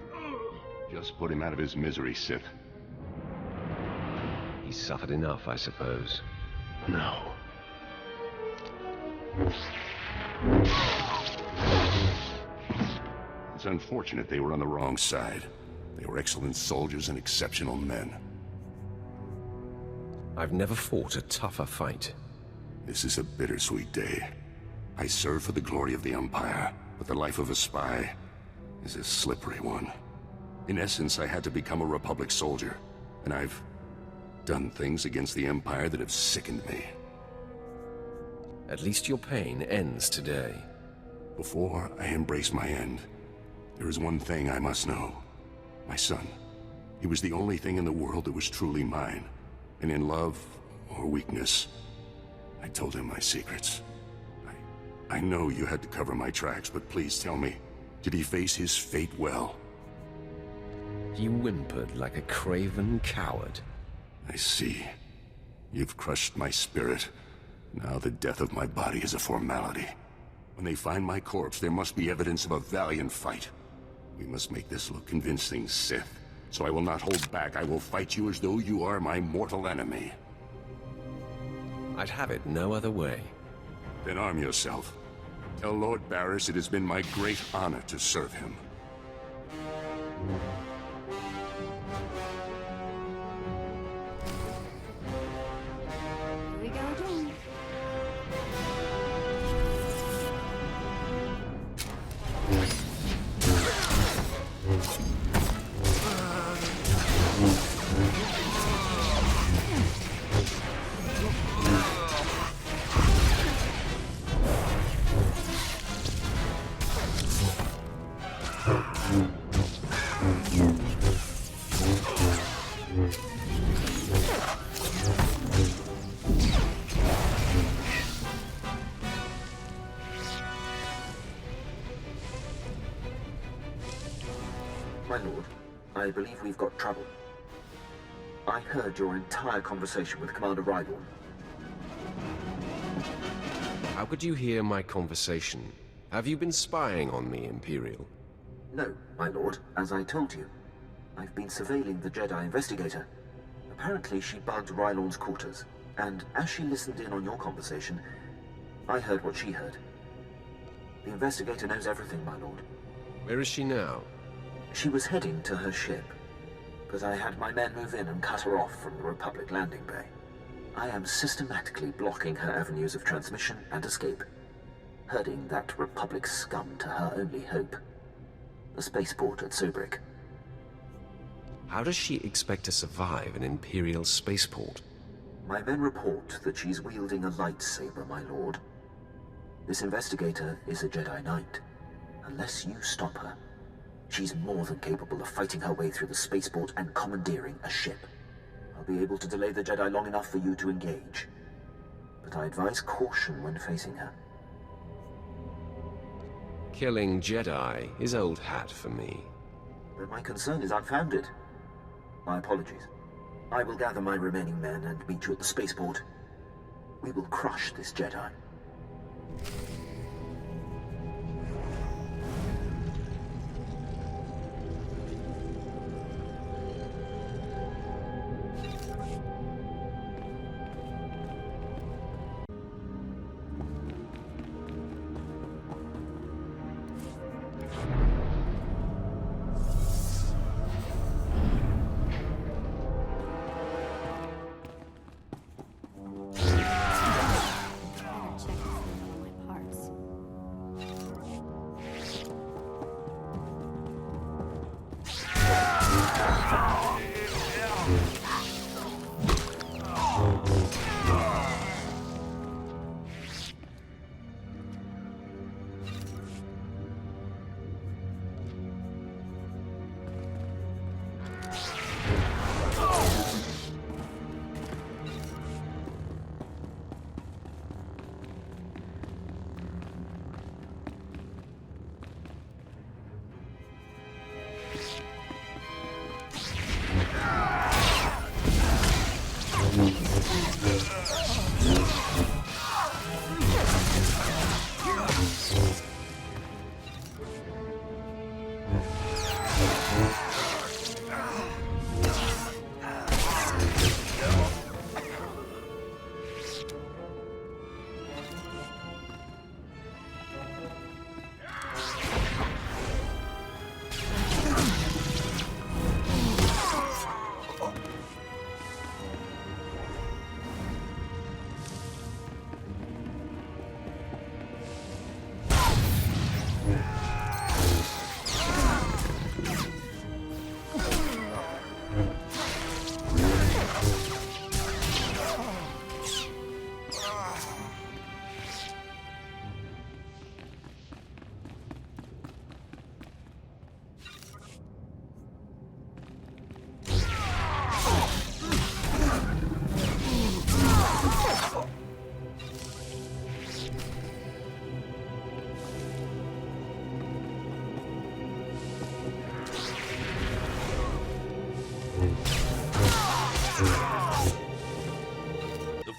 Just put him out of his misery, Sith. He's suffered enough, I suppose. No. It's unfortunate they were on the wrong side. They were excellent soldiers and exceptional men. I've never fought a tougher fight. This is a bittersweet day. I serve for the glory of the Empire, but the life of a spy is a slippery one. In essence, I had to become a Republic soldier, and I've done things against the Empire that have sickened me. At least your pain ends today. Before I embrace my end, there is one thing I must know. My son. He was the only thing in the world that was truly mine. And in love or weakness, I told him my secrets. I know you had to cover my tracks, but please tell me, did he face his fate well? He whimpered like a craven coward. I see. You've crushed my spirit. Now the death of my body is a formality. When they find my corpse, there must be evidence of a valiant fight. We must make this look convincing, Sith. So I will not hold back. I will fight you as though you are my mortal enemy. I'd have it no other way. Then arm yourself. Tell Lord Barris it has been my great honor to serve him. Here we go again. My lord, I believe we've got trouble. I heard your entire conversation with Commander Rylon. How could you hear my conversation? Have you been spying on me, Imperial? No, my lord, as I told you. I've been surveilling the Jedi investigator. Apparently she bugged Rylon's quarters, and as she listened in on your conversation, I heard what she heard. The investigator knows everything, my lord. Where is she now? She was heading to her ship, but I had my men move in and cut her off from the Republic landing bay. I am systematically blocking her avenues of transmission and escape, herding that Republic scum to her only hope. the spaceport at Sobrik. How does she expect to survive an Imperial spaceport? My men report that she's wielding a lightsaber, my lord. This investigator is a Jedi Knight. Unless you stop her, she's more than capable of fighting her way through the spaceport and commandeering a ship. I'll be able to delay the Jedi long enough for you to engage. But I advise caution when facing her. Killing Jedi is old hat for me. But my concern is unfounded. My apologies. I will gather my remaining men and meet you at the spaceport. We will crush this Jedi.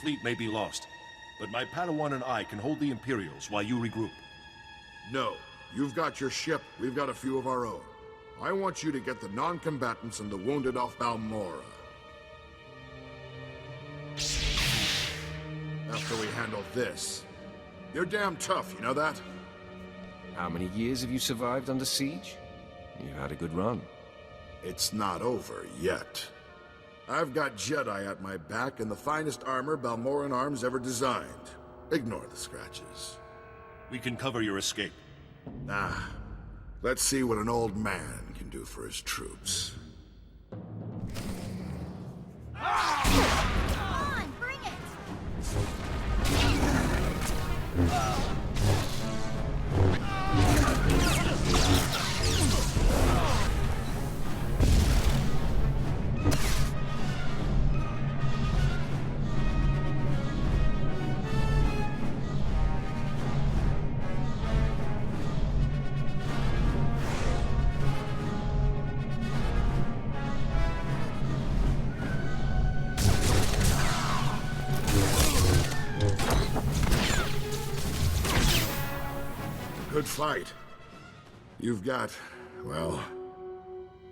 fleet may be lost, but my Padawan and I can hold the Imperials while you regroup. No. You've got your ship, we've got a few of our own. I want you to get the non-combatants and the wounded off Balmorra. After we handle this. You're damn tough, you know that? How many years have you survived under siege? You've had a good run. It's not over yet. I've got Jedi at my back and the finest armor Balmoran Arms ever designed. Ignore the scratches. We can cover your escape. Ah, let's see what an old man can do for his troops. Come on, bring it! Good fight. You've got, well,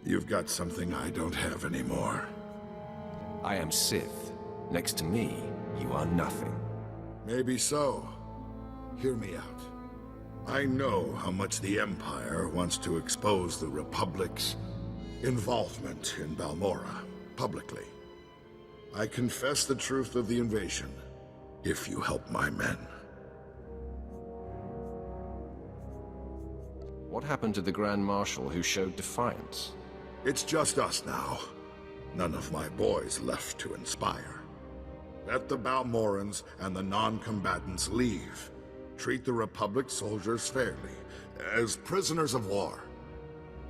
you've got something I don't have anymore. I am Sith. Next to me, you are nothing. Maybe so. Hear me out. I know how much the Empire wants to expose the Republic's involvement in Balmorra, publicly. I confess the truth of the invasion, if you help my men. What happened to the Grand Marshal who showed defiance? It's just us now. None of my boys left to inspire. Let the Balmorans and the non-combatants leave. Treat the Republic soldiers fairly, as prisoners of war.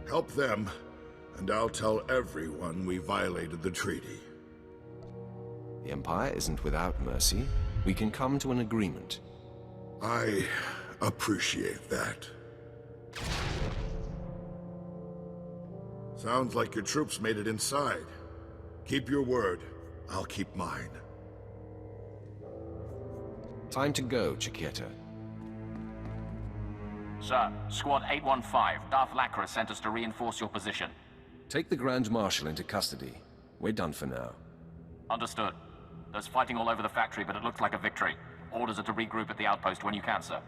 Help them, and I'll tell everyone we violated the treaty. The Empire isn't without mercy. We can come to an agreement. I appreciate that. Sounds like your troops made it inside. Keep your word. I'll keep mine. Time to go, Chiqueta. Sir, Squad 815, Darth Lacra sent us to reinforce your position. Take the Grand Marshal into custody. We're done for now. Understood. There's fighting all over the factory, but it looks like a victory. Orders are to regroup at the outpost when you can, sir.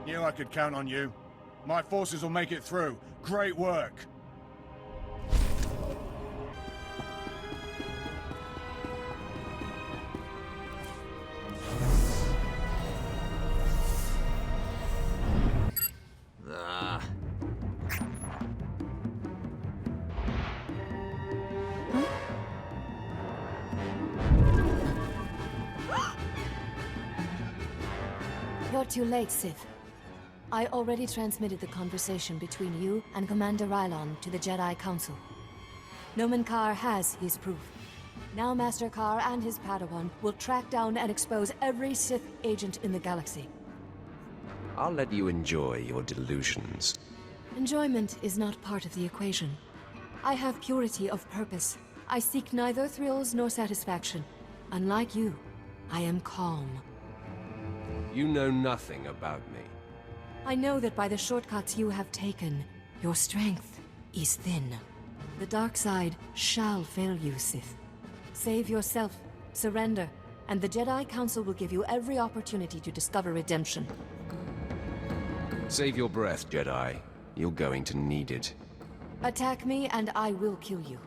Knew I could count on you. My forces will make it through. Great work. You're too late, Sith. I already transmitted the conversation between you and Commander Rylon to the Jedi Council. Nomen Karr has his proof. Now Master Karr and his Padawan will track down and expose every Sith agent in the galaxy. I'll let you enjoy your delusions. Enjoyment is not part of the equation. I have purity of purpose. I seek neither thrills nor satisfaction. Unlike you, I am calm. You know nothing about me. I know that by the shortcuts you have taken, your strength is thin. The dark side shall fail you, Sith. Save yourself, surrender, and the Jedi Council will give you every opportunity to discover redemption. Save your breath, Jedi. You're going to need it. Attack me and I will kill you.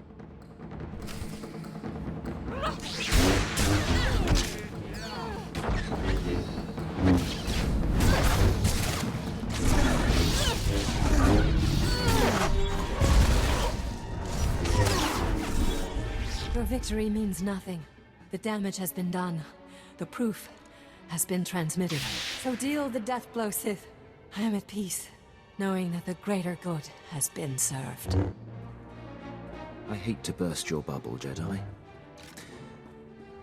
Your victory means nothing. The damage has been done. The proof has been transmitted. So deal the death blow, Sith. I am at peace, knowing that the greater good has been served. I hate to burst your bubble, Jedi.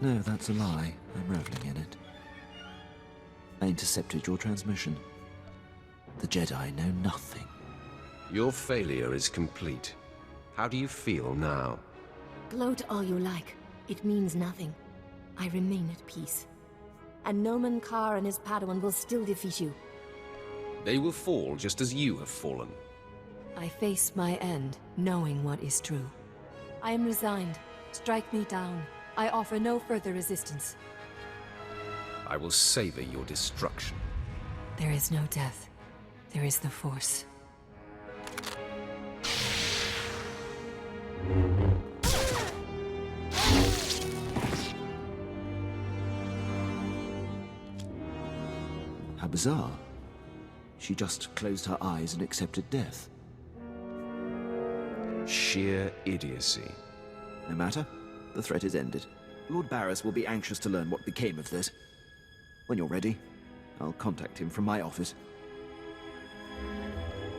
No, that's a lie. I'm reveling in it. I intercepted your transmission. The Jedi know nothing. Your failure is complete. How do you feel now? Gloat all you like. It means nothing. I remain at peace. And Nomen Karr and his Padawan will still defeat you. They will fall just as you have fallen. I face my end, knowing what is true. I am resigned. Strike me down. I offer no further resistance. I will savor your destruction. There is no death. There is the Force. How bizarre. She just closed her eyes and accepted death. Sheer idiocy. No matter. The threat is ended. Lord Barriss will be anxious to learn what became of this. When you're ready, I'll contact him from my office.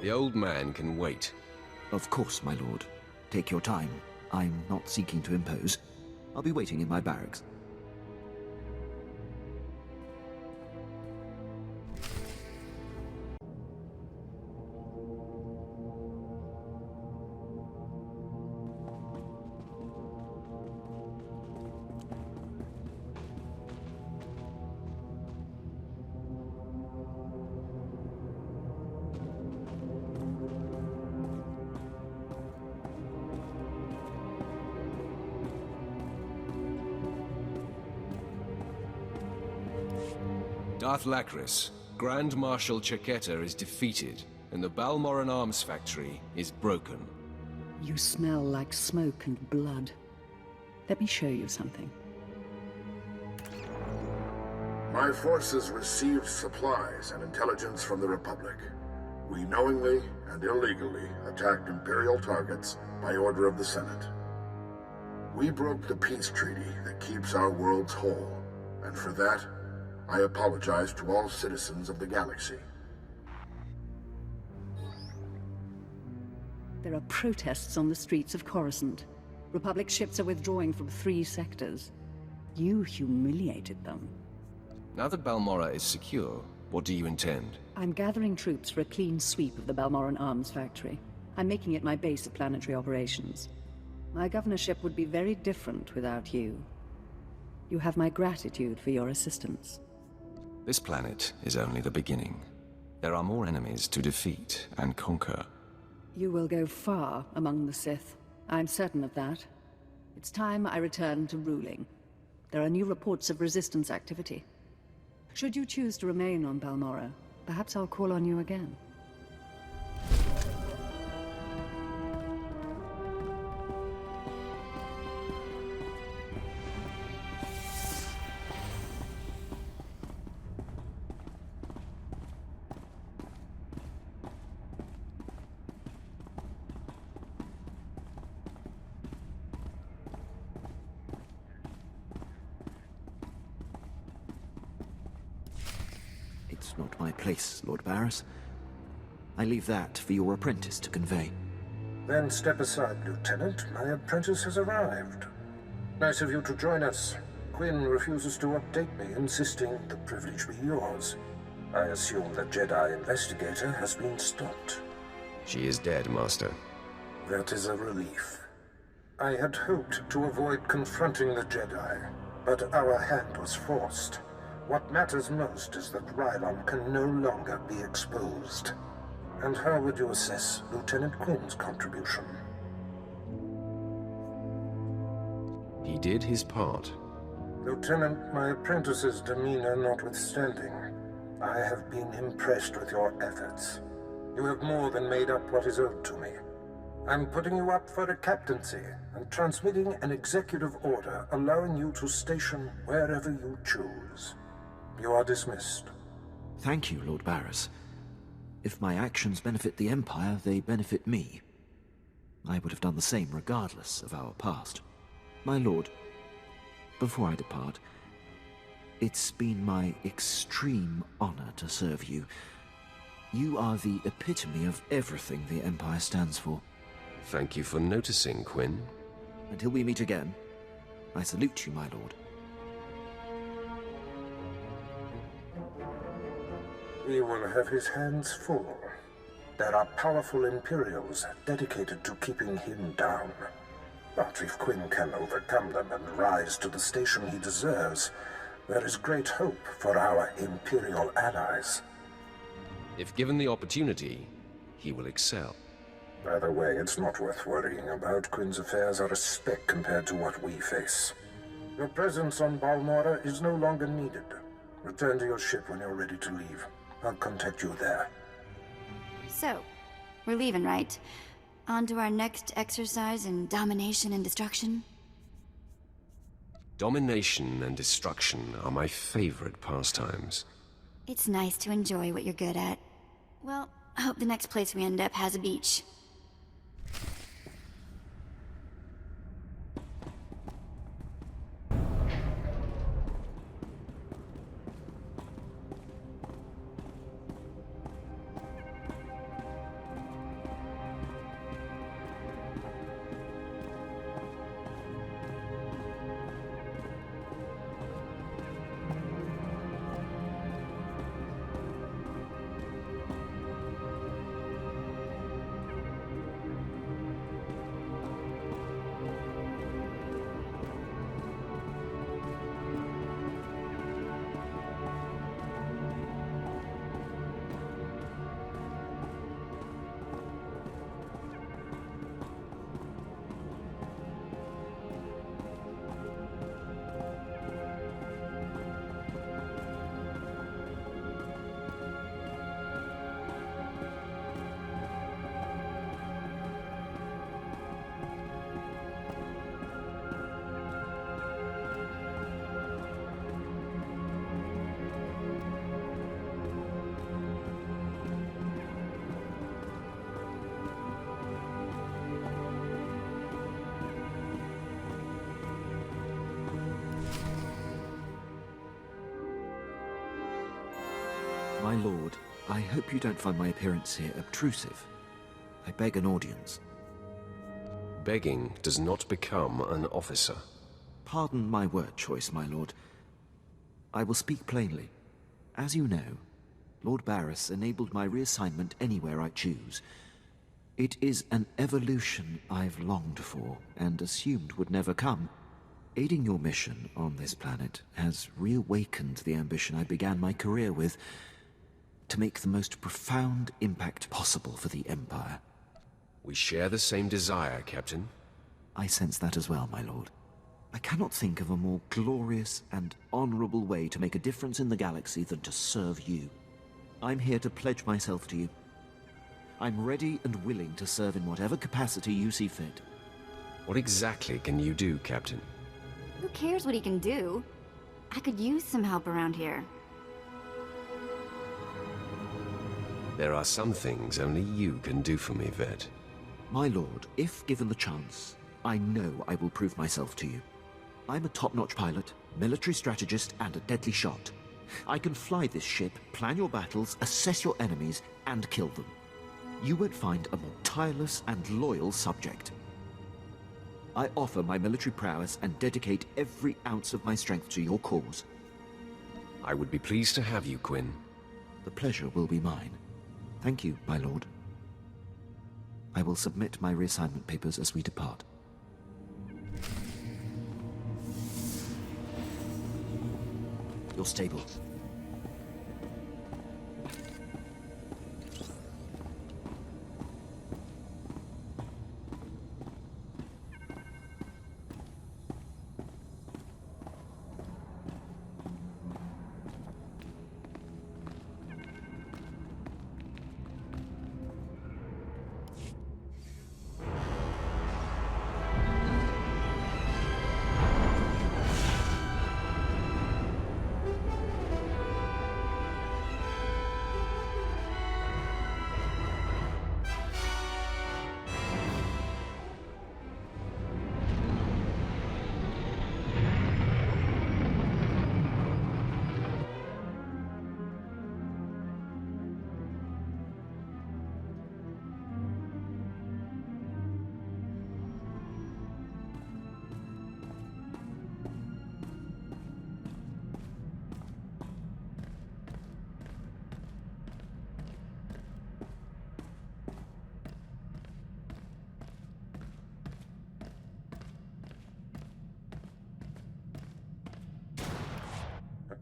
The old man can wait. Of course, my lord. Take your time. I'm not seeking to impose. I'll be waiting in my barracks. Darth Lacris, Grand Marshal Chiqueta is defeated, and the Balmoran arms factory is broken. You smell like smoke and blood. Let me show you something. My forces received supplies and intelligence from the Republic. We knowingly and illegally attacked Imperial targets by order of the Senate. We broke the peace treaty that keeps our worlds whole, and for that, I apologize to all citizens of the galaxy. There are protests on the streets of Coruscant. Republic ships are withdrawing from 3 sectors. You humiliated them. Now that Balmorra is secure, what do you intend? I'm gathering troops for a clean sweep of the Balmorran arms factory. I'm making it my base of planetary operations. My governorship would be very different without you. You have my gratitude for your assistance. This planet is only the beginning. There are more enemies to defeat and conquer. You will go far among the Sith. I'm certain of that. It's time I return to ruling. There are new reports of resistance activity. Should you choose to remain on Balmorra, perhaps I'll call on you again. It's not my place, Lord Barris. I leave that for your apprentice to convey. Then step aside, Lieutenant. My apprentice has arrived. Nice of you to join us. Quinn refuses to update me, insisting the privilege be yours. I assume the Jedi investigator has been stopped. She is dead, Master. That is a relief. I had hoped to avoid confronting the Jedi, but our hand was forced. What matters most is that Rylon can no longer be exposed. And how would you assess Lieutenant Quinn's contribution? He did his part. Lieutenant, my apprentice's demeanor notwithstanding, I have been impressed with your efforts. You have more than made up what is owed to me. I'm putting you up for a captaincy and transmitting an executive order allowing you to station wherever you choose. You are dismissed. Thank you, Lord Barris. If my actions benefit the Empire, they benefit me. I would have done the same regardless of our past. My lord, before I depart, it's been my extreme honor to serve you. You are the epitome of everything the Empire stands for. Thank you for noticing, Quinn. Until we meet again, I salute you, my lord. He will have his hands full. There are powerful Imperials dedicated to keeping him down. But if Quinn can overcome them and rise to the station he deserves, there is great hope for our Imperial allies. If given the opportunity, he will excel. By the way, it's not worth worrying about. Quinn's affairs are a speck compared to what we face. Your presence on Balmorra is no longer needed. Return to your ship when you're ready to leave. I'll contact you there. So, we're leaving, right? On to our next exercise in domination and destruction? Domination and destruction are my favorite pastimes. It's nice to enjoy what you're good at. Well, I hope the next place we end up has a beach. I hope you don't find my appearance here obtrusive. I beg an audience. Begging does not become an officer. Pardon my word choice, my lord. I will speak plainly. As you know, Lord Barris enabled my reassignment anywhere I choose. It is an evolution I've longed for and assumed would never come. Aiding your mission on this planet has reawakened the ambition I began my career with, to make the most profound impact possible for the Empire. We share the same desire, Captain. I sense that as well, my lord. I cannot think of a more glorious and honorable way to make a difference in the galaxy than to serve you. I'm here to pledge myself to you. I'm ready and willing to serve in whatever capacity you see fit. What exactly can you do, Captain? Who cares what he can do? I could use some help around here. There are some things only you can do for me, Vet. My lord, if given the chance, I know I will prove myself to you. I'm a top-notch pilot, military strategist, and a deadly shot. I can fly this ship, plan your battles, assess your enemies, and kill them. You won't find a more tireless and loyal subject. I offer my military prowess and dedicate every ounce of my strength to your cause. I would be pleased to have you, Quinn. The pleasure will be mine. Thank you, my lord. I will submit my reassignment papers as we depart. Your stable.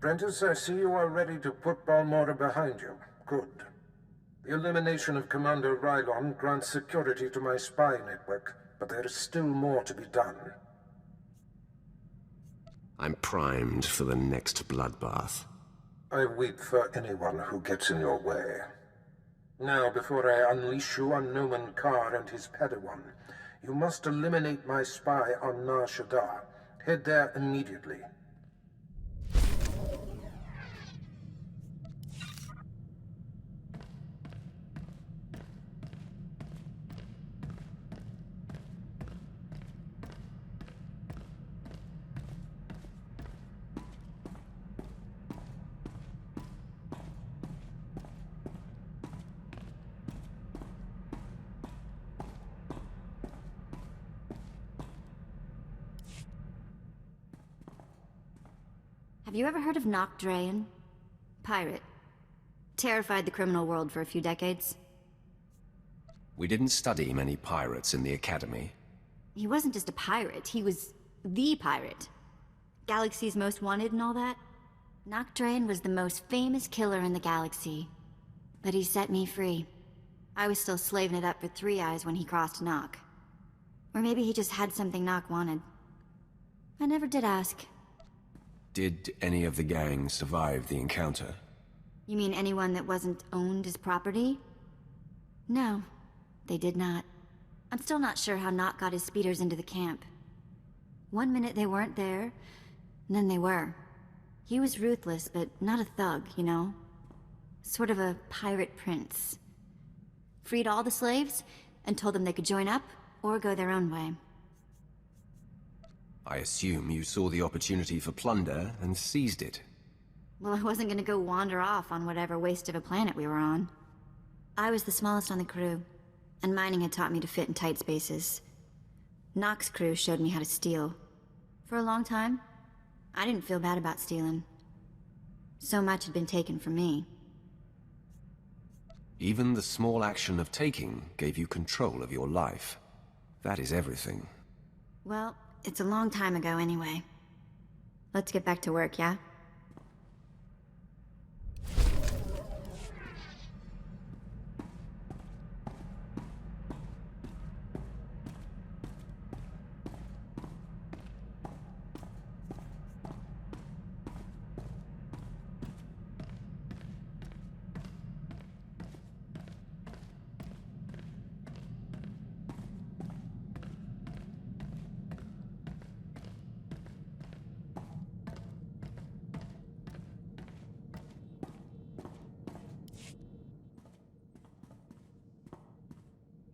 Apprentice, I see you are ready to put Balmorra behind you. Good. The elimination of Commander Rylon grants security to my spy network, but there is still more to be done. I'm primed for the next bloodbath. I weep for anyone who gets in your way. Now, before I unleash you on Noman Karr and his Padawan, you must eliminate my spy on Nar Shaddaa. Head there immediately. Have you ever heard of Nock Drayen? Pirate. Terrified the criminal world for a few decades. We didn't study many pirates in the Academy. He wasn't just a pirate, he was the pirate. Galaxy's most wanted and all that. Nock Drayen was the most famous killer in the galaxy. But he set me free. I was still slaving it up for Three Eyes when he crossed Nock. Or maybe he just had something Nock wanted. I never did ask. Did any of the gang survive the encounter? You mean anyone that wasn't owned as property? No, they did not. I'm still not sure how Nock got his speeders into the camp. One minute they weren't there, and then they were. He was ruthless, but not a thug, you know? Sort of a pirate prince. Freed all the slaves, and told them they could join up, or go their own way. I assume you saw the opportunity for plunder and seized it. Well, I wasn't gonna go wander off on whatever waste of a planet we were on. I was the smallest on the crew, and mining had taught me to fit in tight spaces. Nox's crew showed me how to steal. For a long time, I didn't feel bad about stealing. So much had been taken from me. Even the small action of taking gave you control of your life. That is everything. Well, it's a long time ago anyway. Let's get back to work, yeah?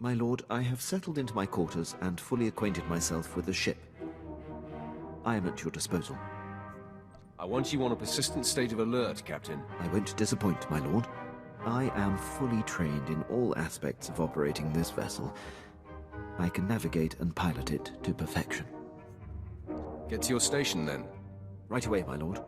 My lord, I have settled into my quarters and fully acquainted myself with the ship. I am at your disposal. I want you on a persistent state of alert, Captain. I won't disappoint, my lord. I am fully trained in all aspects of operating this vessel. I can navigate and pilot it to perfection. Get to your station, then. Right away, my lord.